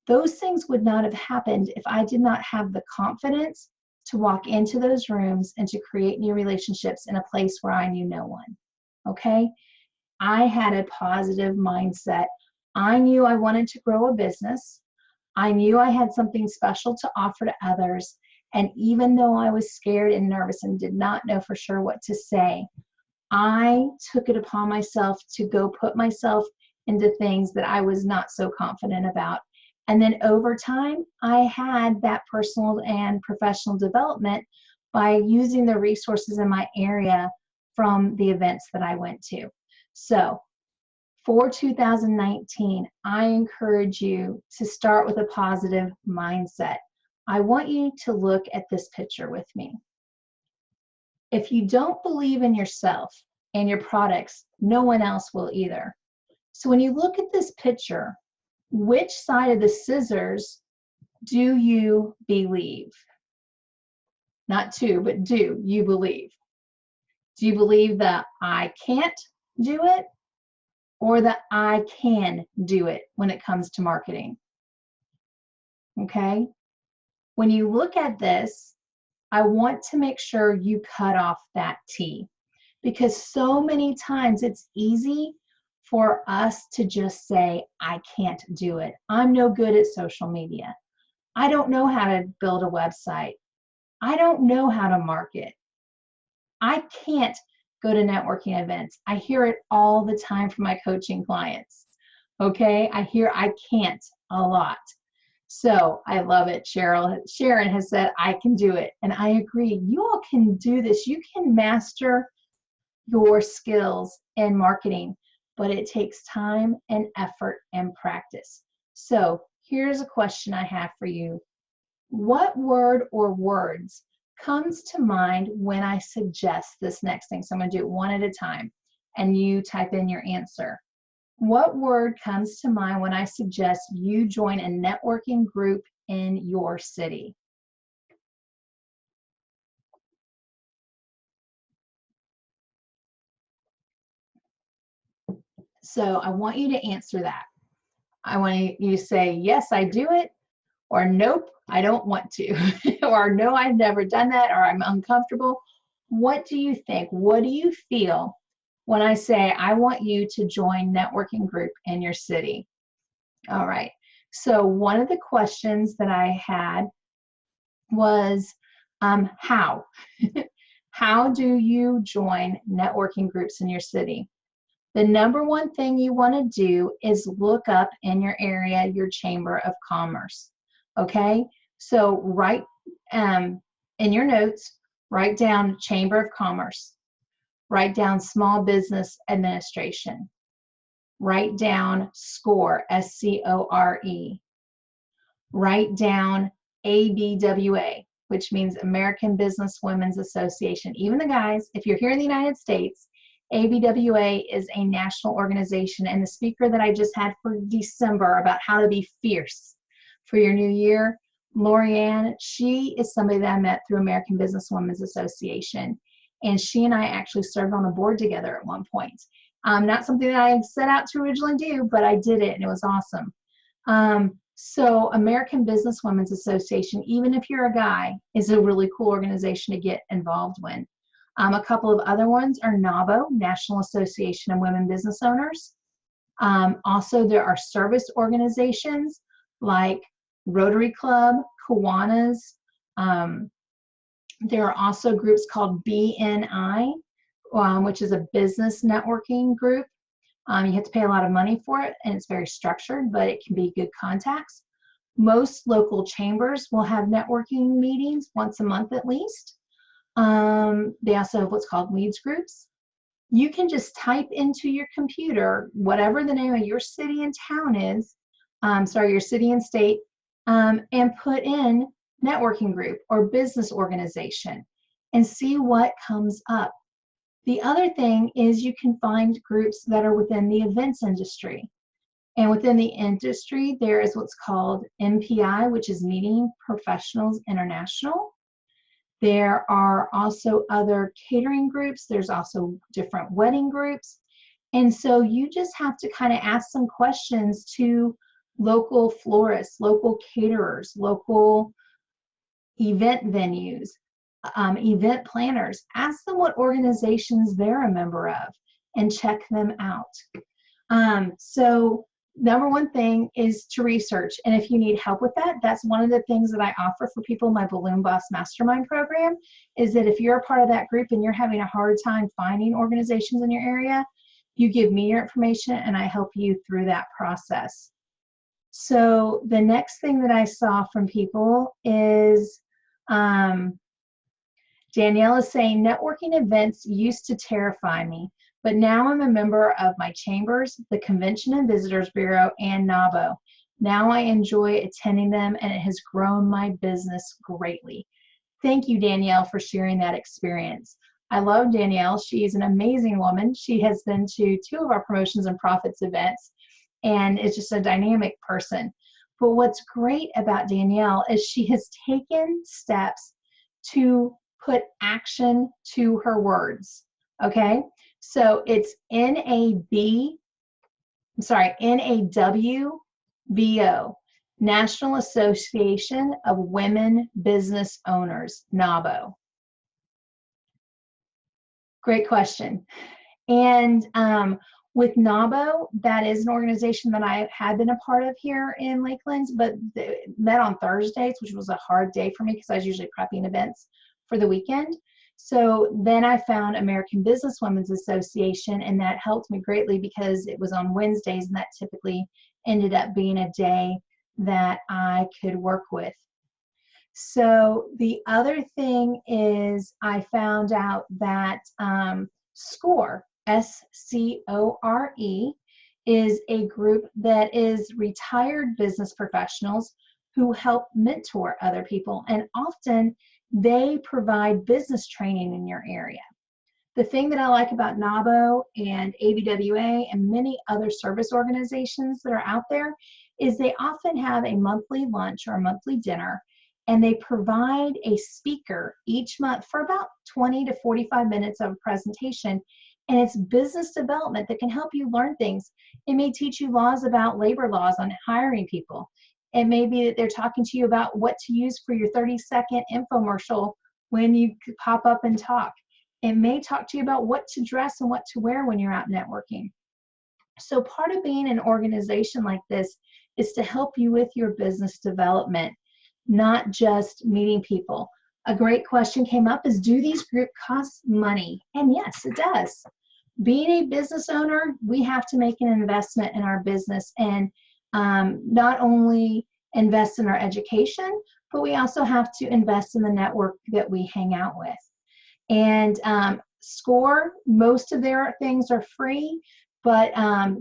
Those things would not have happened if I did not have the confidence to walk into those rooms and to create new relationships in a place where I knew no one. Okay? I had a positive mindset. I knew I wanted to grow a business. I knew I had something special to offer to others. And even though I was scared and nervous and did not know for sure what to say, I took it upon myself to go put myself into things that I was not so confident about. And then over time, I had that personal and professional development by using the resources in my area from the events that I went to. So for 2019, I encourage you to start with a positive mindset. I want you to look at this picture with me. If you don't believe in yourself and your products, no one else will either. So when you look at this picture, which side of the scissors do you believe? Not to, but do you believe? Do you believe that I can't do it or that I can do it when it comes to marketing? Okay? When you look at this, I want to make sure you cut off that T, because so many times it's easy for us to just say, I can't do it. I'm no good at social media. I don't know how to build a website. I don't know how to market. I can't go to networking events. I hear it all the time from my coaching clients. Okay, I hear I can't a lot. So I love it. Sharon has said, I can do it. And I agree. You all can do this. You can master your skills in marketing, but it takes time and effort and practice. So here's a question I have for you. What word or words comes to mind when I suggest this next thing? So I'm going to do it one at a time, and you type in your answer. What word comes to mind when I suggest you join a networking group in your city? So I want you to answer that. I want you to say, yes, I do it, or nope, I don't want to, or no, I've never done that, or I'm uncomfortable. What do you think? What do you feel when I say I want you to join networking group in your city? All right. So one of the questions that I had was how? How do you join networking groups in your city? The number one thing you want to do is look up in your area your Chamber of Commerce. Okay, so write in your notes, write down Chamber of Commerce. Write down Small Business Administration. Write down SCORE, S-C-O-R-E. Write down ABWA, which means American Business Women's Association. Even the guys, if you're here in the United States, ABWA is a national organization, and the speaker that I just had for December about how to be fierce for your new year, Lorianne, she is somebody that I met through American Business Women's Association, and she and I actually served on a board together at one point. Not something that I set out to originally do, but I did it, and it was awesome. So American Business Women's Association, even if you're a guy, is a really cool organization to get involved with. A couple of other ones are NAWBO, National Association of Women Business Owners. Also, there are service organizations like Rotary Club, Kiwanis. There are also groups called BNI, which is a business networking group. You have to pay a lot of money for it, and it's very structured, but it can be good contacts. Most local chambers will have networking meetings once a month at least. They also have what's called leads groups. You can just type into your computer whatever the name of your city and town is, your city and state, and put in networking group or business organization and see what comes up. The other thing is you can find groups that are within the events industry. And within the industry, there is what's called MPI, which is Meeting Professionals International. There are also other catering groups. There's also different wedding groups. And so you just have to kind of ask some questions to local florists, local caterers, local event venues, event planners. Ask them what organizations they're a member of and check them out. So number one thing is to research. And if you need help with that, that's one of the things that I offer for people in my Balloon Boss Mastermind program, is that if you're a part of that group and you're having a hard time finding organizations in your area, you give me your information and I help you through that process. So the next thing that I saw from people is Danielle is saying, networking events used to terrify me, but now I'm a member of my chambers, the Convention and Visitors Bureau, and NAWBO. Now I enjoy attending them, and it has grown my business greatly. Thank you, Danielle, for sharing that experience. I love Danielle. She is an amazing woman. She has been to 2 of our Promotions and Profits events, and is just a dynamic person. But what's great about Danielle is she has taken steps to put action to her words, okay? So it's NAWBO, National Association of Women Business Owners, NAWBO. Great question. And with NAWBO, that is an organization that I had been a part of here in Lakeland, but met on Thursdays, which was a hard day for me because I was usually prepping events for the weekend. So then I found American Business Women's Association, and that helped me greatly because it was on Wednesdays, and that typically ended up being a day that I could work with. So the other thing is I found out that SCORE, S-C-O-R-E, is a group that is retired business professionals who help mentor other people, and often they provide business training in your area. The thing that I like about NAWBO and ABWA and many other service organizations that are out there is they often have a monthly lunch or a monthly dinner, and they provide a speaker each month for about 20 to 45 minutes of a presentation. And it's business development that can help you learn things. It may teach you laws about labor laws on hiring people. It may be that they're talking to you about what to use for your 30-second infomercial when you pop up and talk. It may talk to you about what to dress and what to wear when you're out networking. So part of being an organization like this is to help you with your business development, not just meeting people. A great question came up is, do these groups cost money? And yes, it does. Being a business owner, we have to make an investment in our business and not only invest in our education, but we also have to invest in the network that we hang out with. And SCORE, most of their things are free, but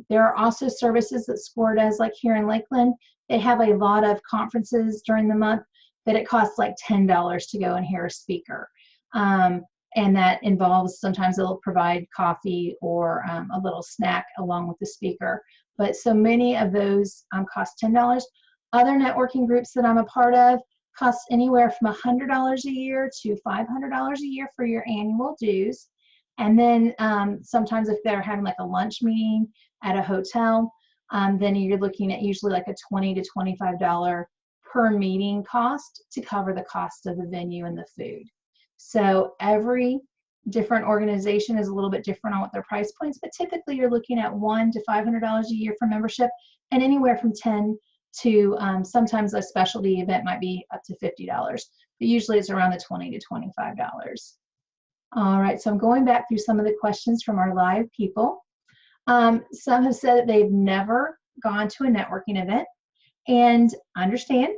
there are also services that SCORE does, like here in Lakeland. They have a lot of conferences during the month that it costs like $10 to go and hear a speaker. And that involves, sometimes they'll provide coffee or a little snack along with the speaker. But so many of those cost $10. Other networking groups that I'm a part of cost anywhere from $100 a year to $500 a year for your annual dues. And then sometimes if they're having like a lunch meeting at a hotel, then you're looking at usually like a $20 to $25 per meeting cost to cover the cost of the venue and the food. So every different organization is a little bit different on what their price points, but typically you're looking at $100 to $500 a year for membership, and anywhere from $10 to sometimes a specialty event might be up to $50, but usually it's around the $20 to $25. All right, so I'm going back through some of the questions from our live people. Some have said that they've never gone to a networking event, and I understand.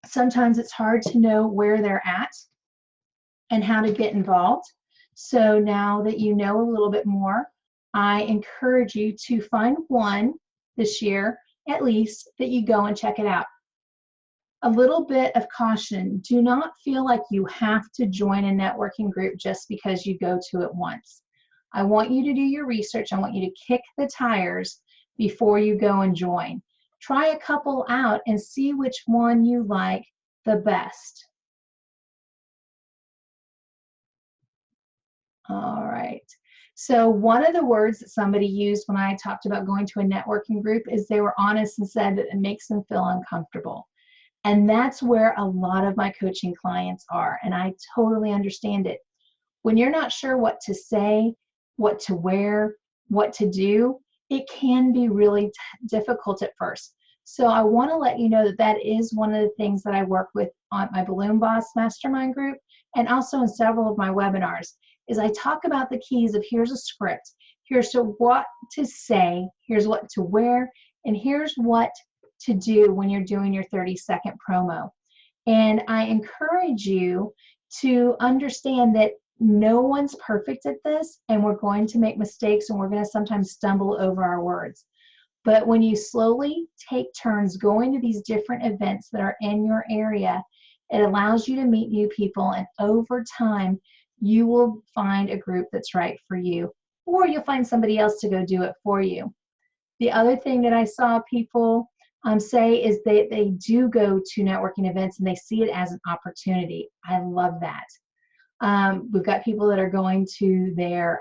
Sometimes it's hard to know where they're at and how to get involved. So now that you know a little bit more, I encourage you to find one this year, at least, that you go and check it out. A little bit of caution: do not feel like you have to join a networking group just because you go to it once. I want you to do your research. I want you to kick the tires before you go and join. Try a couple out and see which one you like the best. All right. So one of the words that somebody used when I talked about going to a networking group is they were honest and said that it makes them feel uncomfortable. And that's where a lot of my coaching clients are, and I totally understand it. When you're not sure what to say, what to wear, what to do, it can be really difficult at first. So I want to let you know that that is one of the things that I work with on my Balloon Boss Mastermind group, and also in several of my webinars, is I talk about the keys of here's a script, here's what to say, here's what to wear, and here's what to do when you're doing your 30-second promo. And I encourage you to understand that no one's perfect at this, and we're going to make mistakes, and we're going to sometimes stumble over our words. But when you slowly take turns going to these different events that are in your area, it allows you to meet new people, and over time, you will find a group that's right for you, or you'll find somebody else to go do it for you. The other thing that I saw people say is that they do go to networking events and they see it as an opportunity. I love that. We've got people that are going to their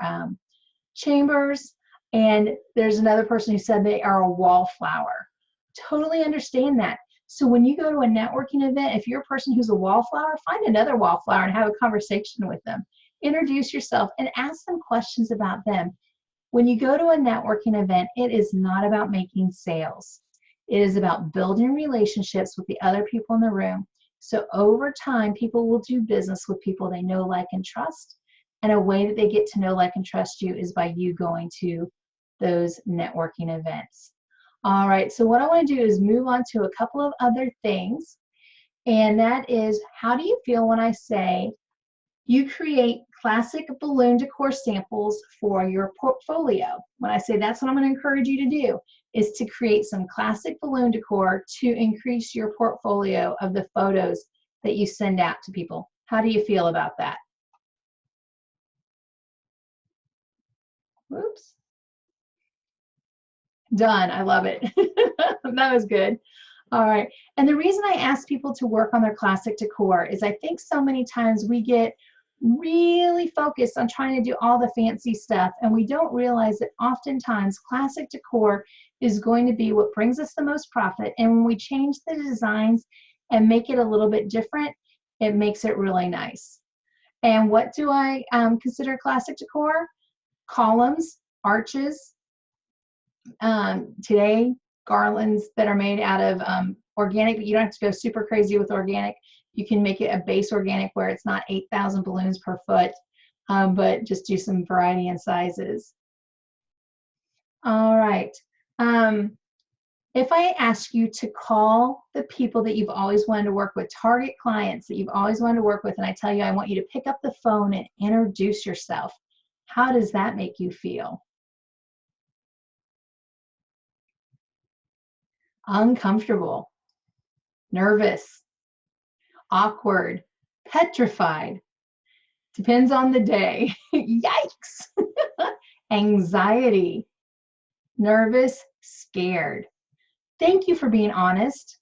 chambers, and there's another person who said they are a wallflower. Totally understand that. So when you go to a networking event, if you're a person who's a wallflower, find another wallflower and have a conversation with them. Introduce yourself and ask them questions about them. When you go to a networking event, it is not about making sales. It is about building relationships with the other people in the room. So over time, people will do business with people they know, like, and trust. And a way that they get to know, like, and trust you is by you going to those networking events. All right, so what I want to do is move on to a couple of other things. And that is, how do you feel when I say you create classic balloon decor samples for your portfolio? When I say that's what I'm going to encourage you to do, is to create some classic balloon decor to increase your portfolio of the photos that you send out to people. How do you feel about that? Whoops. Done. I love it. That was good. All right. And the reason I ask people to work on their classic decor is I think so many times we get really focused on trying to do all the fancy stuff, and we don't realize that oftentimes classic decor is going to be what brings us the most profit. And when we change the designs and make it a little bit different, it makes it really nice. And what do I consider classic decor? Columns, arches, today garlands that are made out of organic, but you don't have to go super crazy with organic. You can make it a base organic where it's not 8,000 balloons per foot, but just do some variety in sizes. All right. If I ask you to call the people that you've always wanted to work with, target clients that you've always wanted to work with, and I tell you I want you to pick up the phone and introduce yourself, how does that make you feel? Uncomfortable, nervous, awkward, petrified. Depends on the day. Yikes. Anxiety, nervous, scared. Thank you for being honest.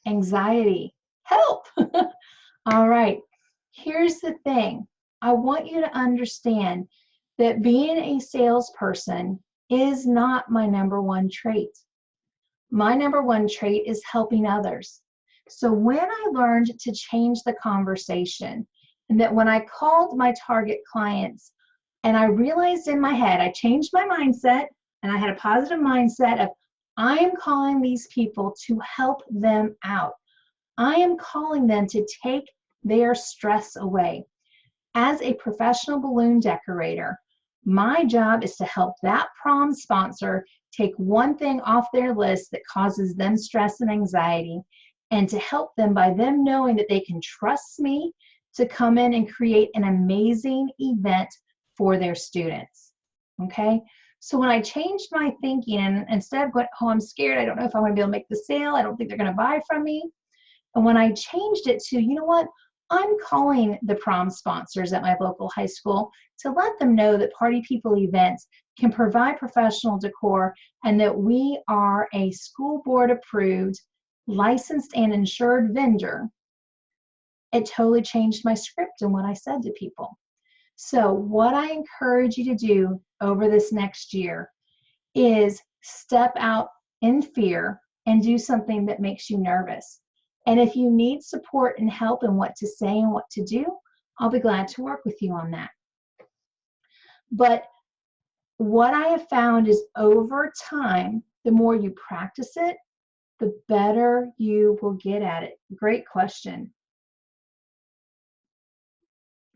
Anxiety, help. All right, here's the thing. I want you to understand that being a salesperson is not my number one trait. My number one trait is helping others. So when I learned to change the conversation, and that when I called my target clients, and I realized in my head, I changed my mindset, and I had a positive mindset of, I am calling these people to help them out. I am calling them to take their stress away. As a professional balloon decorator, my job is to help that prom sponsor take one thing off their list that causes them stress and anxiety, and to help them by them knowing that they can trust me to come in and create an amazing event for their students. Okay? So when I changed my thinking, and instead of going, oh, I'm scared, I don't know if I'm going to be able to make the sale, I don't think they're going to buy from me. And when I changed it to, you know what, I'm calling the prom sponsors at my local high school to let them know that Party People Events can provide professional decor, and that we are a school board approved, licensed and insured vendor. It totally changed my script and what I said to people. So what I encourage you to do over this next year is step out in fear and do something that makes you nervous. And if you need support and help in what to say and what to do, I'll be glad to work with you on that. But what I have found is over time, the more you practice it, the better you will get at it. Great question.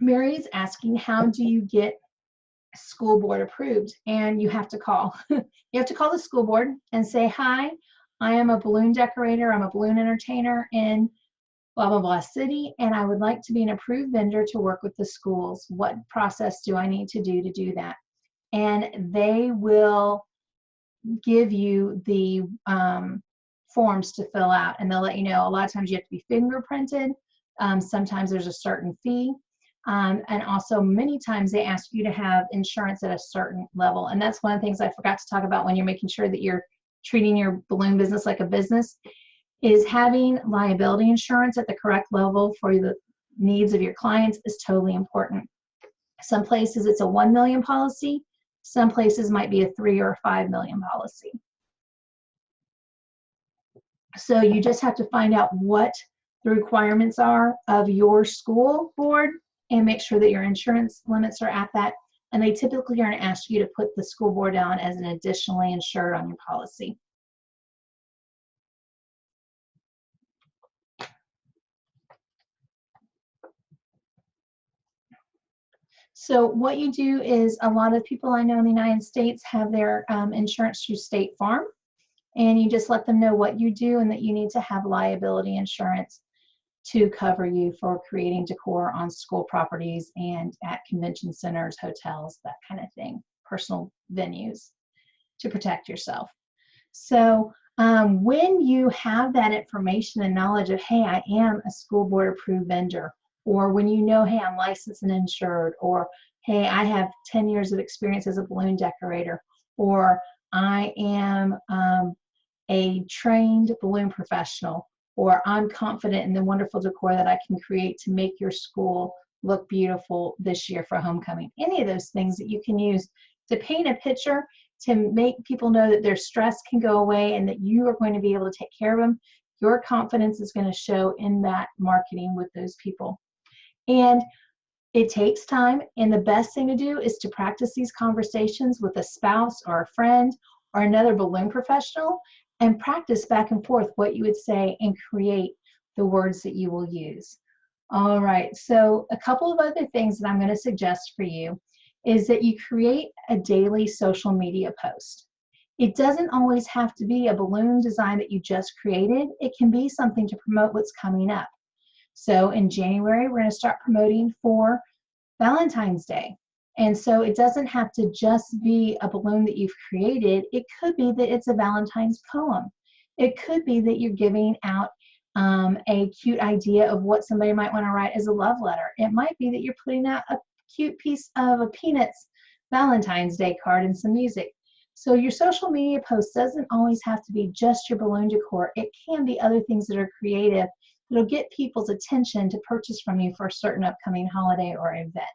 Mary's asking, how do you get school board approved? And you have to call. You have to call the school board and say, hi, I am a balloon decorator, I'm a balloon entertainer in blah, blah, blah city, and I would like to be an approved vendor to work with the schools. What process do I need to do that? And they will give you the forms to fill out, and they'll let you know. A lot of times you have to be fingerprinted. Sometimes there's a certain fee. And also many times they ask you to have insurance at a certain level. And that's one of the things I forgot to talk about when you're making sure that you're treating your balloon business like a business, is having liability insurance at the correct level for the needs of your clients is totally important. Some places it's a 1 million policy. Some places might be a 3 or 5 million policy. So you just have to find out what the requirements are of your school board and make sure that your insurance limits are at that. And they typically are going to ask you to put the school board down as an additionally insured on your policy. So what you do is, a lot of people I know in the United States have their insurance through State Farm, and you just let them know what you do and that you need to have liability insurance to cover you for creating decor on school properties and at convention centers, hotels, that kind of thing, personal venues, to protect yourself. So when you have that information and knowledge of, hey, I am a school board approved vendor, or when you know, hey, I'm licensed and insured, or hey, I have 10 years of experience as a balloon decorator, or I am a trained balloon professional, or I'm confident in the wonderful decor that I can create to make your school look beautiful this year for homecoming. Any of those things that you can use to paint a picture to make people know that their stress can go away and that you are going to be able to take care of them. Your confidence is going to show in that marketing with those people. And it takes time, and the best thing to do is to practice these conversations with a spouse or a friend or another balloon professional, and practice back and forth what you would say and create the words that you will use. All right, so a couple of other things that I'm going to suggest for you is that you create a daily social media post. It doesn't always have to be a balloon design that you just created. It can be something to promote what's coming up. So in January, we're going to start promoting for Valentine's Day. And so it doesn't have to just be a balloon that you've created. It could be that it's a Valentine's poem. It could be that you're giving out a cute idea of what somebody might want to write as a love letter. It might be that you're putting out a cute piece of a Peanuts Valentine's Day card and some music. So your social media post doesn't always have to be just your balloon decor. It can be other things that are creative that'll get people's attention to purchase from you for a certain upcoming holiday or event.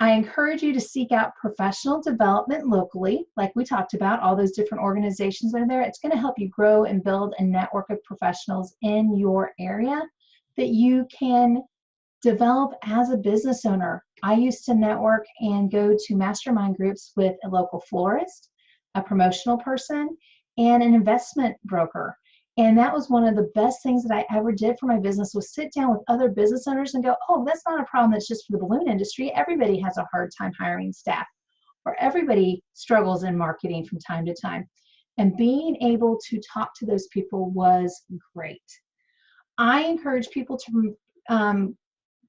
I encourage you to seek out professional development locally, like we talked about, all those different organizations that are there. It's going to help you grow and build a network of professionals in your area that you can develop as a business owner. I used to network and go to mastermind groups with a local florist, a promotional person, and an investment broker. And that was one of the best things that I ever did for my business, was sit down with other business owners and go, oh, that's not a problem that's just for the balloon industry. Everybody has a hard time hiring staff, or everybody struggles in marketing from time to time. And being able to talk to those people was great. I encourage people to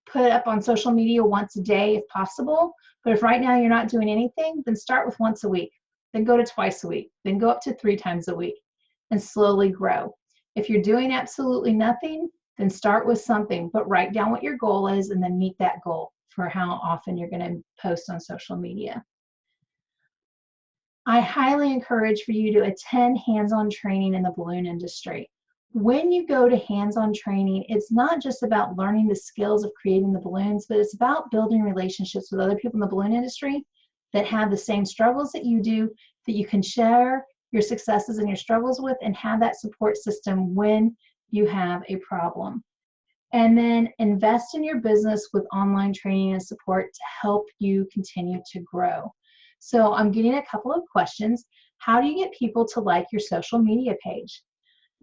put up on social media once a day if possible. But if right now you're not doing anything, then start with once a week, then go to twice a week, then go up to 3 times a week, and slowly grow. If you're doing absolutely nothing, then start with something, but write down what your goal is and then meet that goal for how often you're going to post on social media. I highly encourage for you to attend hands-on training in the balloon industry. When you go to hands-on training, it's not just about learning the skills of creating the balloons, but it's about building relationships with other people in the balloon industry that have the same struggles that you do, that you can share your successes and your struggles with, and have that support system when you have a problem. And then invest in your business with online training and support to help you continue to grow. So I'm getting a couple of questions. How do you get people to like your social media page?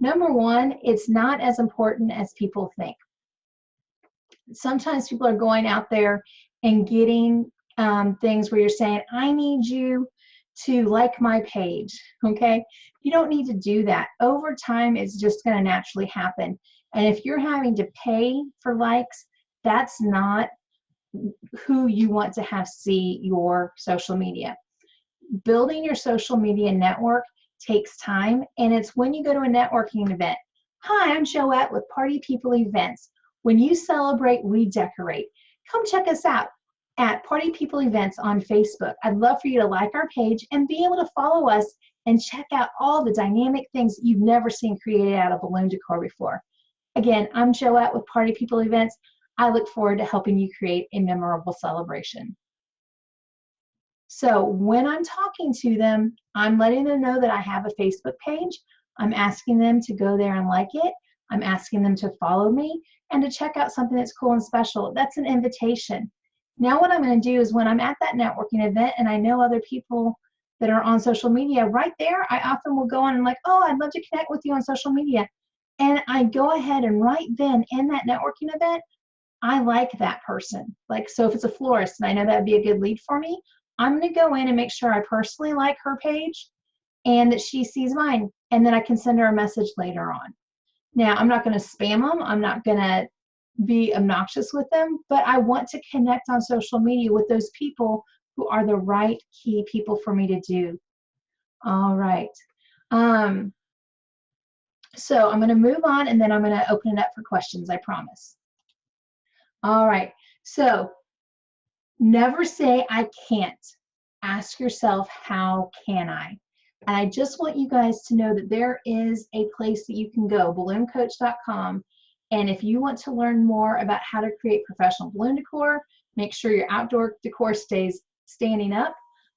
Number one, it's not as important as people think. Sometimes people are going out there and getting things where you're saying, I need you to like my page, okay? You don't need to do that. Over time, it's just going to naturally happen. And if you're having to pay for likes, that's not who you want to have see your social media. Building your social media network takes time, and it's when you go to a networking event. Hi, I'm Joette with Party People Events. When you celebrate, we decorate. Come check us out at Party People Events on Facebook. I'd love for you to like our page and be able to follow us and check out all the dynamic things you've never seen created out of balloon decor before. Again, I'm Joette with Party People Events. I look forward to helping you create a memorable celebration. So when I'm talking to them, I'm letting them know that I have a Facebook page. I'm asking them to go there and like it. I'm asking them to follow me and to check out something that's cool and special. That's an invitation. Now what I'm going to do is when I'm at that networking event and I know other people that are on social media, right there, I often will go on and like, oh, I'd love to connect with you on social media. And I go ahead and right then in that networking event, I like that person. Like, so if it's a florist and I know that would be a good lead for me, I'm going to go in and make sure I personally like her page and that she sees mine, and then I can send her a message later on. Now, I'm not going to spam them. I'm not going to be obnoxious with them, but I want to connect on social media with those people who are the right key people for me to do. All right. So I'm going to move on, and then I'm going to open it up for questions, I promise. All right. So never say I can't. Ask yourself, how can I? And I just want you guys to know that there is a place that you can go, ballooncoach.com. And if you want to learn more about how to create professional balloon decor, make sure your outdoor decor stays standing up,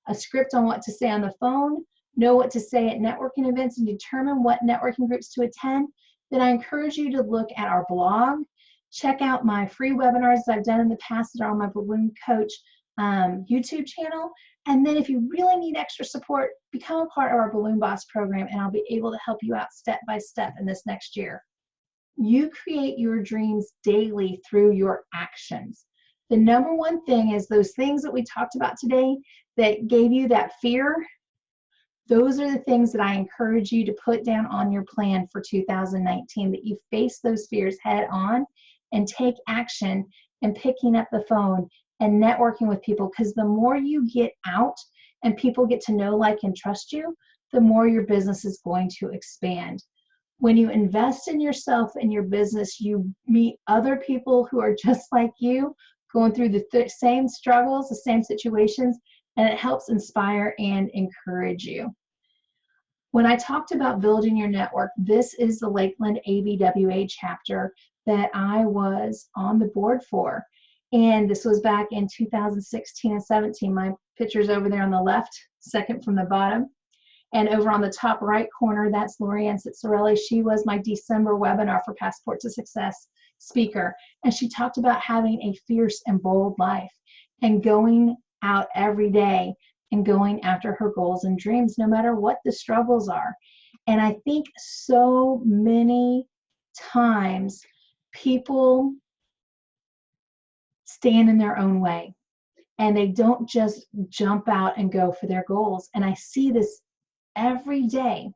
a script on what to say on the phone, know what to say at networking events, and determine what networking groups to attend, then I encourage you to look at our blog. Check out my free webinars that I've done in the past that are on my Balloon Coach YouTube channel. And then if you really need extra support, become a part of our Balloon Boss program, and I'll be able to help you out step by step in this next year. You create your dreams daily through your actions. The number one thing is those things that we talked about today that gave you that fear. Those are the things that I encourage you to put down on your plan for 2019, that you face those fears head on and take action and picking up the phone and networking with people, because the more you get out and people get to know, like, and trust you, the more your business is going to expand. When you invest in yourself and your business, you meet other people who are just like you, going through the same struggles, the same situations, and it helps inspire and encourage you. When I talked about building your network, this is the Lakeland ABWA chapter that I was on the board for. And this was back in 2016 and 17. My picture's over there on the left, second from the bottom. And over on the top right corner, that's Lorianne Cicerelli. She was my December webinar for Passport to Success speaker. And she talked about having a fierce and bold life and going out every day and going after her goals and dreams, no matter what the struggles are. And I think so many times people stand in their own way and they don't just jump out and go for their goals. And I see this every day.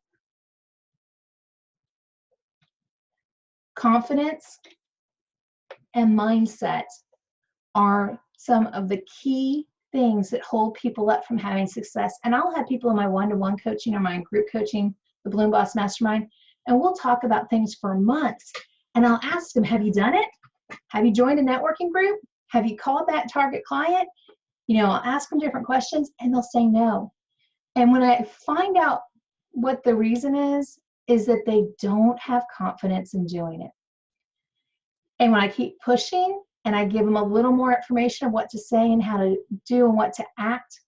Confidence and mindset are some of the key things that hold people up from having success. And I'll have people in my one-to-one coaching or my group coaching, the Balloon Boss Mastermind, and we'll talk about things for months. And I'll ask them, have you done it? Have you joined a networking group? Have you called that target client? You know, I'll ask them different questions and they'll say no. And when I find out what the reason is that they don't have confidence in doing it. And when I keep pushing and I give them a little more information of what to say and how to do and what to act,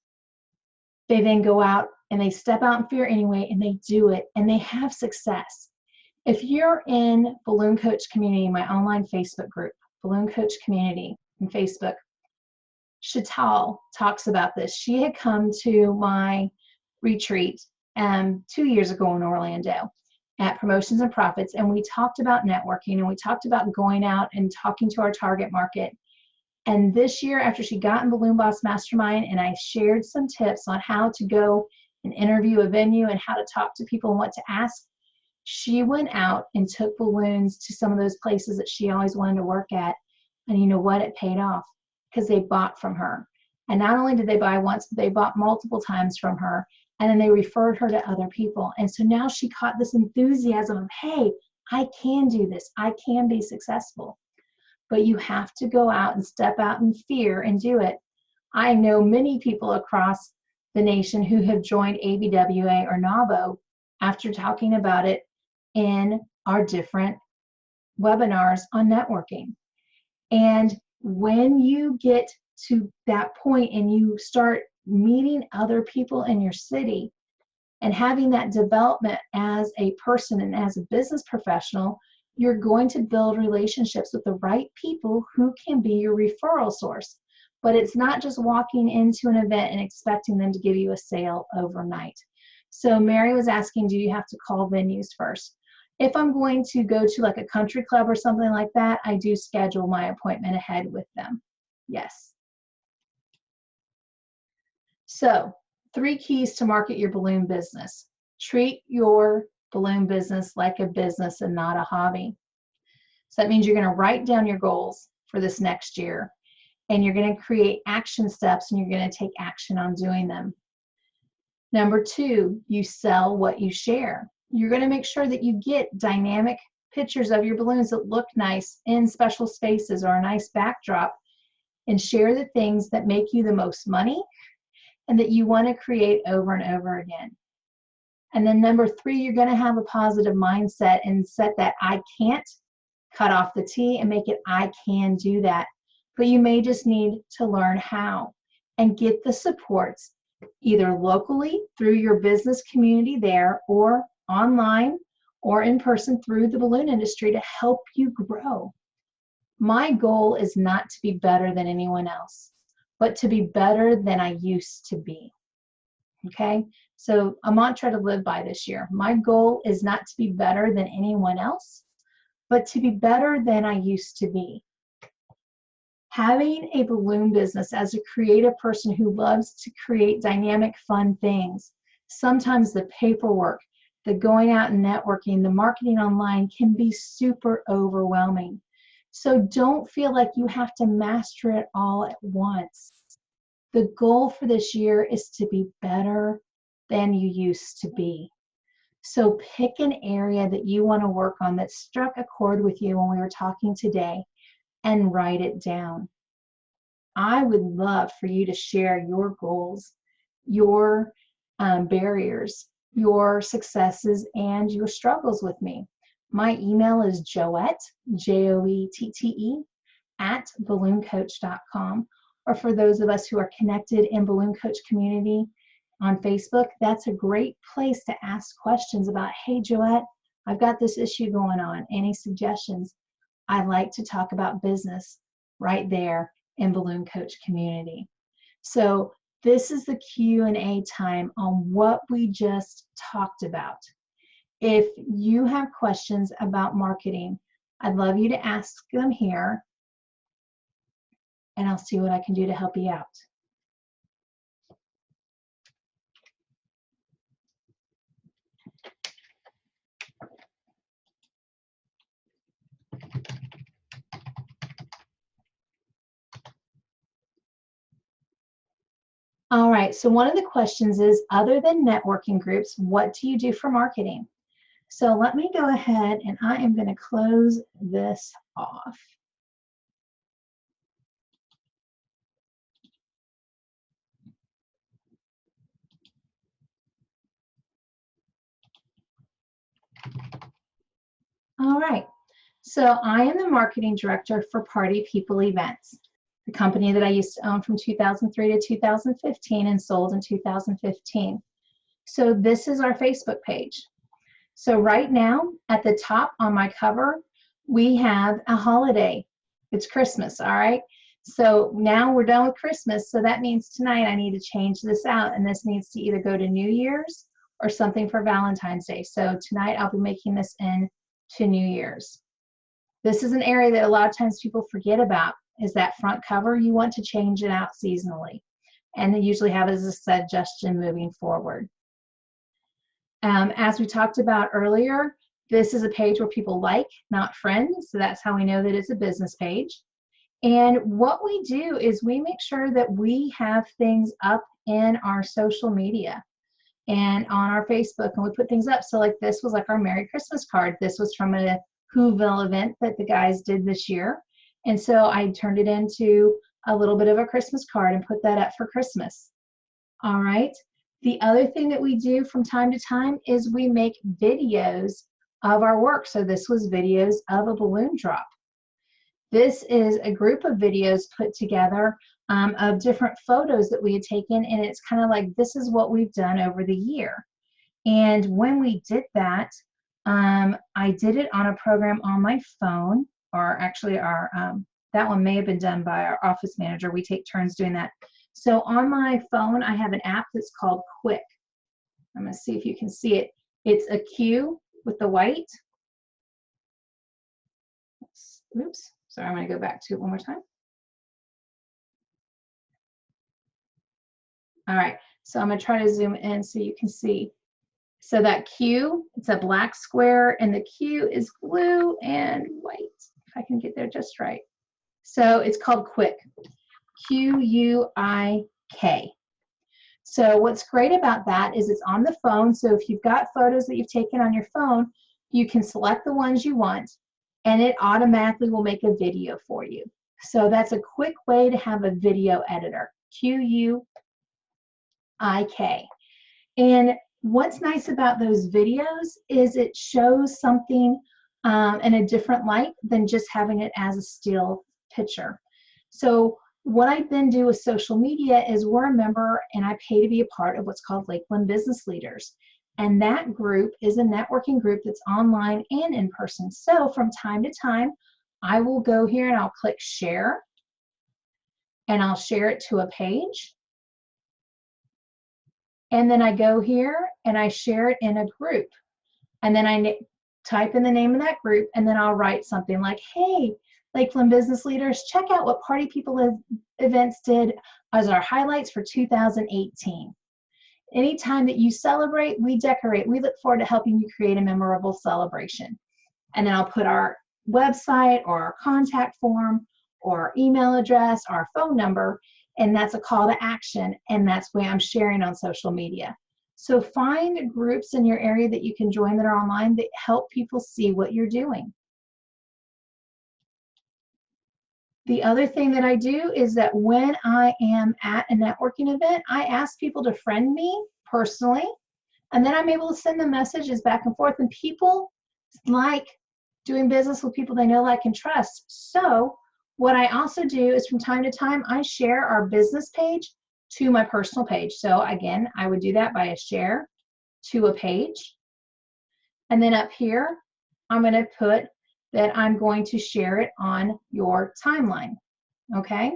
they then go out and they step out in fear anyway and they do it and they have success. If you're in Balloon Coach Community, my online Facebook group, Balloon Coach Community in Facebook, Chantal talks about this. She had come to my retreat 2 years ago in Orlando at Promotions and Profits, and we talked about networking and we talked about going out and talking to our target market. And this year, after she got in Balloon Boss Mastermind and I shared some tips on how to go and interview a venue and how to talk to people and what to ask, she went out and took balloons to some of those places that she always wanted to work at. And you know what? It paid off because they bought from her. And not only did they buy once, but they bought multiple times from her. And then they referred her to other people. And so now she caught this enthusiasm of, hey, I can do this. I can be successful. But you have to go out and step out in fear and do it. I know many people across the nation who have joined ABWA or NAWBO after talking about it in our different webinars on networking. And when you get to that point and you start meeting other people in your city and having that development as a person and as a business professional, you're going to build relationships with the right people who can be your referral source. But it's not just walking into an event and expecting them to give you a sale overnight. So Mary was asking, do you have to call venues first? If I'm going to go to like a country club or something like that, I do schedule my appointment ahead with them. Yes. So 3 keys to market your balloon business. Treat your balloon business like a business and not a hobby. So that means you're going to write down your goals for this next year and you're going to create action steps and you're going to take action on doing them. Number 2, you sell what you share. You're going to make sure that you get dynamic pictures of your balloons that look nice in special spaces or a nice backdrop, and share the things that make you the most money and that you want to create over and over again. And then number 3, you're going to have a positive mindset and set that I can't, cut off the T and make it I can do that. But you may just need to learn how and get the supports either locally through your business community there or online or in person through the balloon industry to help you grow. My goal is not to be better than anyone else, but to be better than I used to be. Okay, so a mantra to live by this year. My goal is not to be better than anyone else, but to be better than I used to be. Having a balloon business as a creative person who loves to create dynamic, fun things Sometimes the paperwork, the going out and networking, the marketing online can be super overwhelming. So don't feel like you have to master it all at once. The goal for this year is to be better than you used to be. So pick an area that you want to work on that struck a chord with you when we were talking today and write it down. I would love for you to share your goals, your barriers, your successes, and your struggles with me. My email is Joette, Joette, at ballooncoach.com. Or for those of us who are connected in Balloon Coach community on Facebook, that's a great place to ask questions about, hey, Joette, I've got this issue going on. Any suggestions? I like to talk about business right there in Balloon Coach community. So this is the Q&A time on what we just talked about. If you have questions about marketing, I'd love you to ask them here, and I'll see what I can do to help you out. All right, so one of the questions is, other than networking groups, what do you do for marketing? So let me go ahead and I am going to close this off. All right, so I am the marketing director for Party People Events, the company that I used to own from 2003 to 2015 and sold in 2015. So this is our Facebook page. So right now at the top on my cover, we have a holiday. It's Christmas, all right? So now we're done with Christmas, so that means tonight I need to change this out, and this needs to either go to New Year's or something for Valentine's Day. So tonight I'll be making this in to New Year's. This is an area that a lot of times people forget about, is that front cover. You want to change it out seasonally, and they usually have it as a suggestion moving forward. As we talked about earlier, this is a page where people like, not friend, so that's how we know that it's a business page. And what we do is we make sure that we have things up in our social media and on our Facebook, and we put things up. So like this was like our Merry Christmas card. This was from a Whoville event that the guys did this year. And so I turned it into a little bit of a Christmas card and put that up for Christmas. All right. The other thing that we do from time to time is we make videos of our work. So this was videos of a balloon drop. This is a group of videos put together of different photos that we had taken, and it's kind of like, this is what we've done over the year. And when we did that, I did it on a program on my phone, or actually our that one may have been done by our office manager. We take turns doing that. So on my phone, I have an app that's called Quick. I'm going to see if you can see it. It's a Q with the white. Oops. Sorry, I'm going to go back to it one more time. All right, so I'm going to try to zoom in so you can see. So that Q, it's a black square, and the Q is blue and white, if I can get there just right. So it's called Quick, Q-U-I-K. So what's great about that is it's on the phone, so if you've got photos that you've taken on your phone, you can select the ones you want, and it automatically will make a video for you. So that's a quick way to have a video editor, Q-U-I-K. And what's nice about those videos is it shows something in a different light than just having it as a still picture. So what I then do with social media is we're a member, and I pay to be a part of what's called Lakeland Business Leaders. And that group is a networking group that's online and in person. So from time to time, I will go here and I'll click share, and I'll share it to a page. And then I go here and I share it in a group. And then I type in the name of that group, and then I'll write something like, hey, Lakeland Business Leaders, check out what Party People Events did as our highlights for 2018. Anytime that you celebrate, we decorate. We look forward to helping you create a memorable celebration. And then I'll put our website or our contact form or our email address, our phone number, and that's a call to action, and that's where I'm sharing on social media. So find groups in your area that you can join that are online that help people see what you're doing. The other thing that I do is that when I am at a networking event, I ask people to friend me personally, and then I'm able to send them messages back and forth, and people like doing business with people they know, like, and trust. So what I also do is from time to time, I share our business page to my personal page. So again, I would do that by a share to a page. And then up here, I'm going to put that I'm going to share it on your timeline. Okay?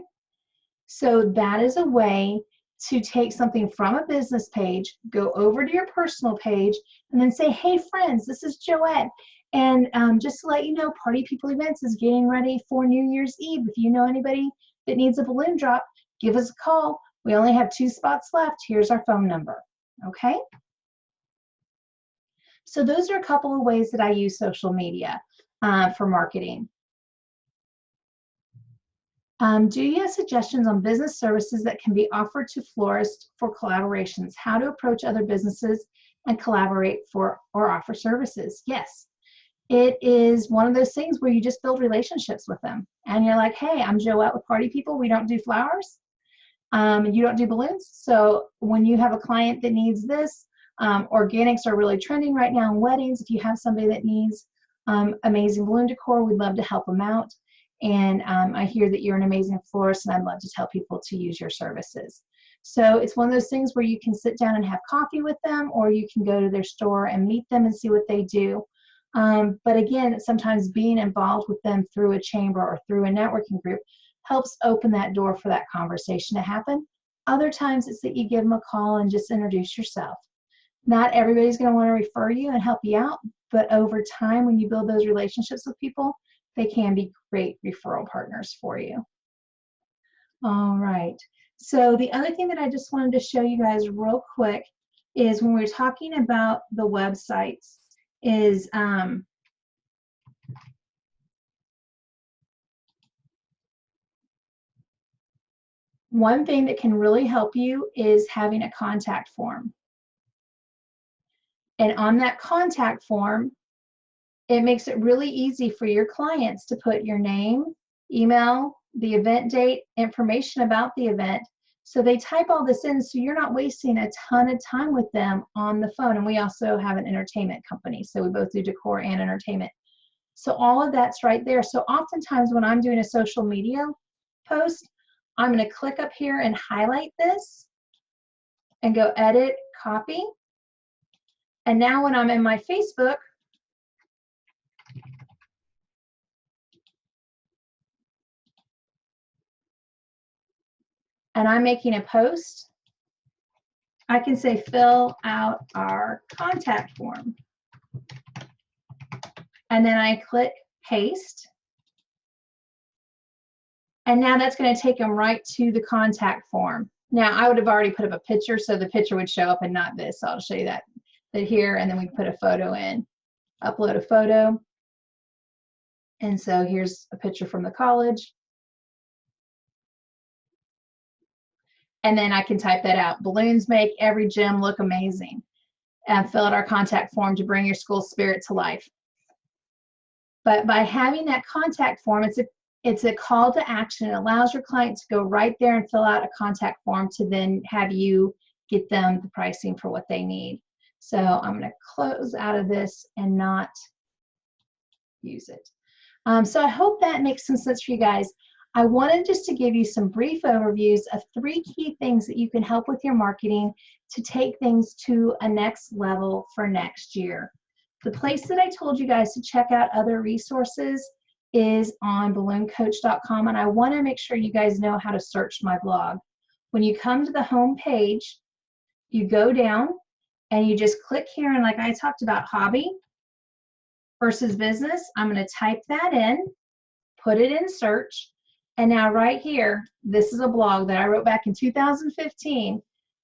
So that is a way to take something from a business page, go over to your personal page, and then say, hey friends, this is Joette. And just to let you know, Party People Events is getting ready for New Year's Eve. If you know anybody that needs a balloon drop, give us a call. We only have 2 spots left. Here's our phone number. Okay? So those are a couple of ways that I use social media for marketing. Do you have suggestions on business services that can be offered to florists for collaborations? How to approach other businesses and collaborate for or offer services? Yes. It is one of those things where you just build relationships with them. And you're like, hey, I'm Joette with Party People. We don't do flowers. You don't do balloons. So when you have a client that needs this, organics are really trending right now in weddings. If you have somebody that needs amazing balloon decor, we'd love to help them out. And I hear that you're an amazing florist, and I'd love to tell people to use your services. So it's one of those things where you can sit down and have coffee with them, or you can go to their store and meet them and see what they do. But again, sometimes being involved with them through a chamber or through a networking group helps open that door for that conversation to happen. Other times it's that you give them a call and just introduce yourself. Not everybody's going to want to refer you and help you out, but over time, when you build those relationships with people, they can be great referral partners for you. All right. So the other thing that I just wanted to show you guys real quick is when we're talking about the websites is one thing that can really help you is having a contact form. And on that contact form, it makes it really easy for your clients to put your name, email, the event date, information about the event. So they type all this in, so you're not wasting a ton of time with them on the phone. And we also have an entertainment company, so we both do decor and entertainment. So all of that's right there. So oftentimes when I'm doing a social media post, I'm going to click up here and highlight this and go edit, copy. And now when I'm in my Facebook, and I'm making a post, I can say fill out our contact form. And then I click paste. And now that's going to take them right to the contact form. Now I would have already put up a picture, so the picture would show up and not this. So I'll show you that here, and then we put a photo in, upload a photo. And so here's a picture from the college. And then I can type that out. Balloons make every gym look amazing. And fill out our contact form to bring your school spirit to life. But by having that contact form, it's a call to action. It allows your client to go right there and fill out a contact form to then have you get them the pricing for what they need. So I'm going to close out of this and not use it. So I hope that makes some sense for you guys. I wanted just to give you some brief overviews of 3 key things that you can help with your marketing to take things to a next level for next year. The place that I told you guys to check out other resources is on ballooncoach.com, and I want to make sure you guys know how to search my blog. When you come to the home page, you go down and you just click here, and like I talked about, hobby versus business, I'm going to type that in, put it in search, and now right here, this is a blog that I wrote back in 2015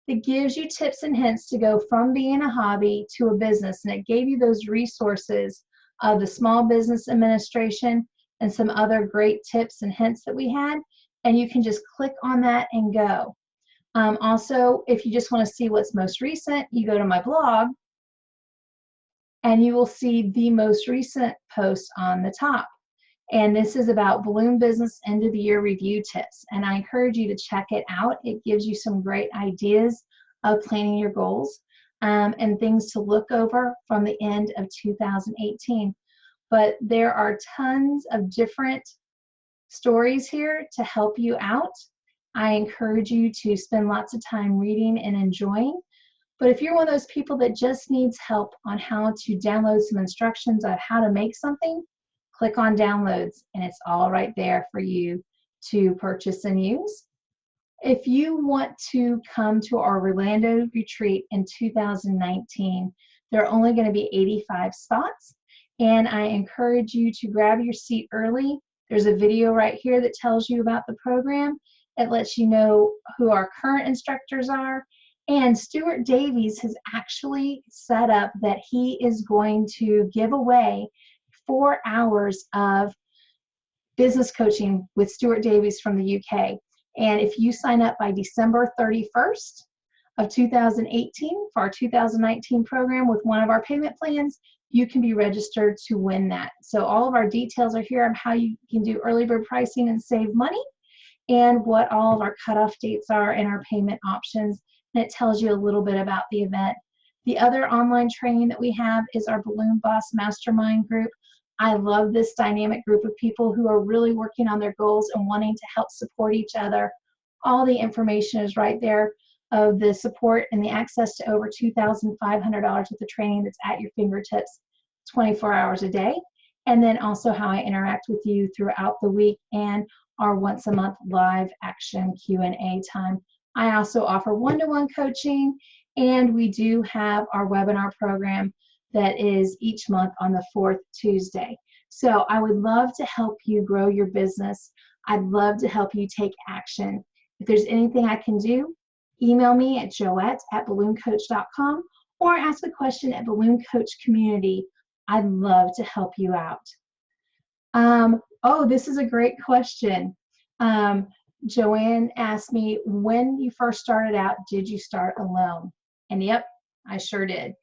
that gives you tips and hints to go from being a hobby to a business. And it gave you those resources of the Small Business Administration and some other great tips and hints that we had. And you can just click on that and go. Also, if you just want to see what's most recent, you go to my blog and you will see the most recent post on the top. And this is about Balloon Business End of the Year Review Tips. And I encourage you to check it out. It gives you some great ideas of planning your goals and things to look over from the end of 2018. But there are tons of different stories here to help you out. I encourage you to spend lots of time reading and enjoying. But if you're one of those people that just needs help on how to download some instructions on how to make something, click on downloads and it's all right there for you to purchase and use. If you want to come to our Orlando retreat in 2019, there are only going to be 85 spots, and I encourage you to grab your seat early. There's a video right here that tells you about the program. It lets you know who our current instructors are. And Stuart Davies has actually set up that he is going to give away 4 hours of business coaching with Stuart Davies from the UK. And if you sign up by December 31st of 2018 for our 2019 program with one of our payment plans, you can be registered to win that. So all of our details are here on how you can do early bird pricing and save money, and what all of our cutoff dates are and our payment options. And it tells you a little bit about the event. The other online training that we have is our Balloon Boss Mastermind group. I love this dynamic group of people who are really working on their goals and wanting to help support each other. All the information is right there of the support and the access to over $2,500 of the training that's at your fingertips 24 hours a day. And then also how I interact with you throughout the week and our once a month live action Q&A time. I also offer one-to-one coaching, and we do have our webinar program that is each month on the 4th Tuesday. So I would love to help you grow your business. I'd love to help you take action. If there's anything I can do, email me at joette@ballooncoach.com or ask a question at Balloon Coach Community. I'd love to help you out. Oh, this is a great question. Joanne asked me, when you first started out, did you start alone? And yep, I sure did.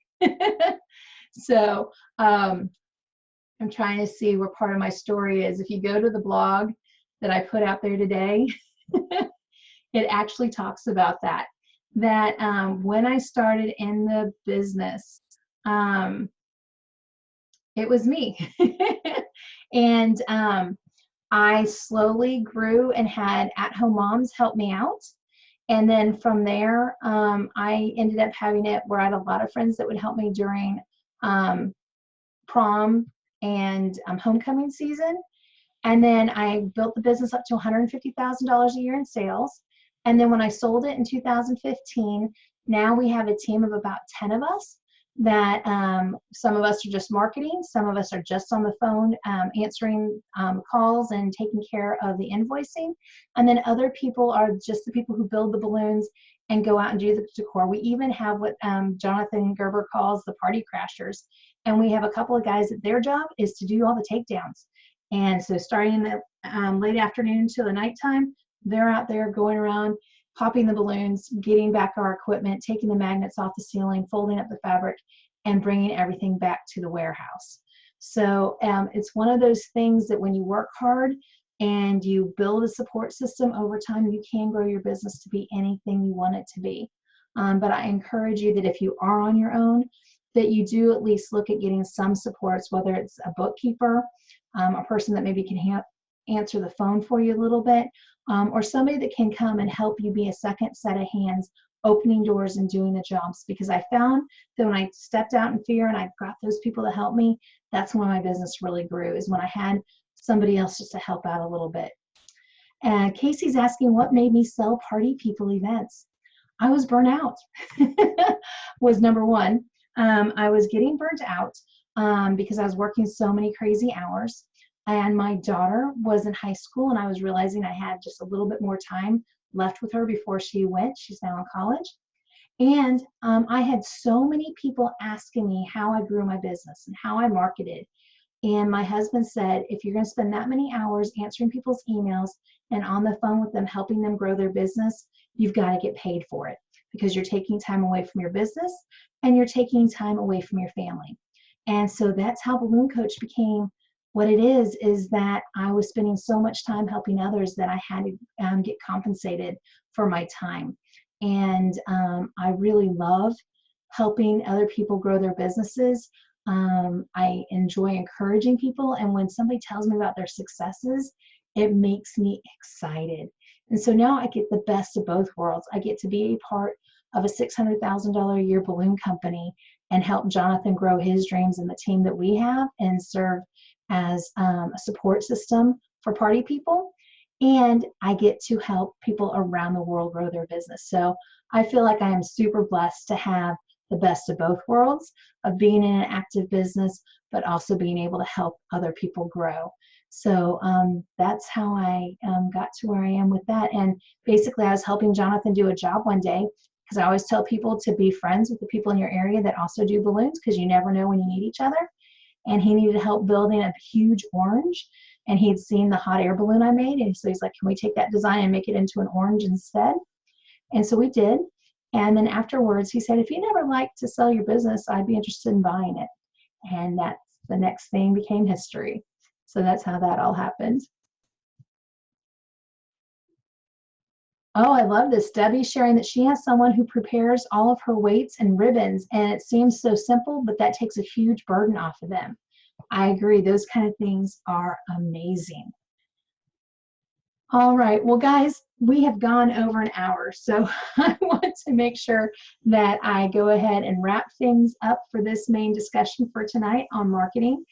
So I'm trying to see where part of my story is. If you go to the blog that I put out there today, it actually talks about that. That when I started in the business, it was me. And I slowly grew and had at-home moms help me out. And then from there, I ended up having it where I had a lot of friends that would help me during prom and homecoming season. And then I built the business up to $150,000 a year in sales. And then when I sold it in 2015, now we have a team of about 10 of us that some of us are just marketing, some of us are just on the phone answering calls and taking care of the invoicing, and then other people are just the people who build the balloons and go out and do the decor. We even have what Jonathan Gerber calls the party crashers, and we have a couple of guys that their job is to do all the takedowns. And so starting in the late afternoon to the nighttime, they're out there going around popping the balloons, getting back our equipment, taking the magnets off the ceiling, folding up the fabric, and bringing everything back to the warehouse. So it's one of those things that when you work hard and you build a support system over time, you can grow your business to be anything you want it to be. But I encourage you that if you are on your own, that you do at least look at getting some supports, whether it's a bookkeeper, a person that maybe can answer the phone for you a little bit, or somebody that can come and help you be a second set of hands, opening doors and doing the jobs. Because I found that when I stepped out in fear and I got those people to help me, that's when my business really grew, is when I had somebody else just to help out a little bit. And Casey's asking, what made me sell party people events? I was burnt out, was number one. I was getting burnt out because I was working so many crazy hours. And my daughter was in high school, and I was realizing I had just a little bit more time left with her before she went. She's now in college. And I had so many people asking me how I grew my business and how I marketed. And my husband said, if you're going to spend that many hours answering people's emails and on the phone with them, helping them grow their business, you've got to get paid for it because you're taking time away from your business and you're taking time away from your family. And so that's how Balloon Coach became what it is that I was spending so much time helping others that I had to get compensated for my time. And I really love helping other people grow their businesses. I enjoy encouraging people, and when somebody tells me about their successes, it makes me excited. And so now I get the best of both worlds. I get to be a part of a $600,000 a year balloon company and help Jonathan grow his dreams and the team that we have and serve as a support system for party people. And I get to help people around the world grow their business. So I feel like I am super blessed to have the best of both worlds of being in an active business, but also being able to help other people grow. So that's how I got to where I am with that. And basically, I was helping Jonathan do a job one day because I always tell people to be friends with the people in your area that also do balloons because you never know when you need each other. And he needed help building a huge orange. And he'd seen the hot air balloon I made. And so he's like, can we take that design and make it into an orange instead? And so we did. And then afterwards, he said, if you never like to sell your business, I'd be interested in buying it. And that's the next thing became history. So that's how that all happened. Oh, I love this. Debbie sharing that she has someone who prepares all of her weights and ribbons, and it seems so simple, but that takes a huge burden off of them. I agree. Those kind of things are amazing. All right. Well, guys, we have gone over an hour, so I want to make sure that I go ahead and wrap things up for this main discussion for tonight on marketing.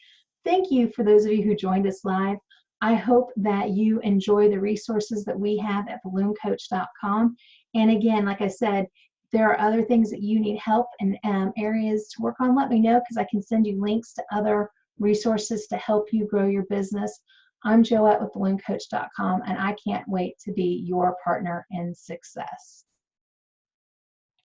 Thank you for those of you who joined us live. I hope that you enjoy the resources that we have at ballooncoach.com. And again, like I said, if there are other things that you need help and areas to work on, let me know because I can send you links to other resources to help you grow your business. I'm Joette with ballooncoach.com, and I can't wait to be your partner in success.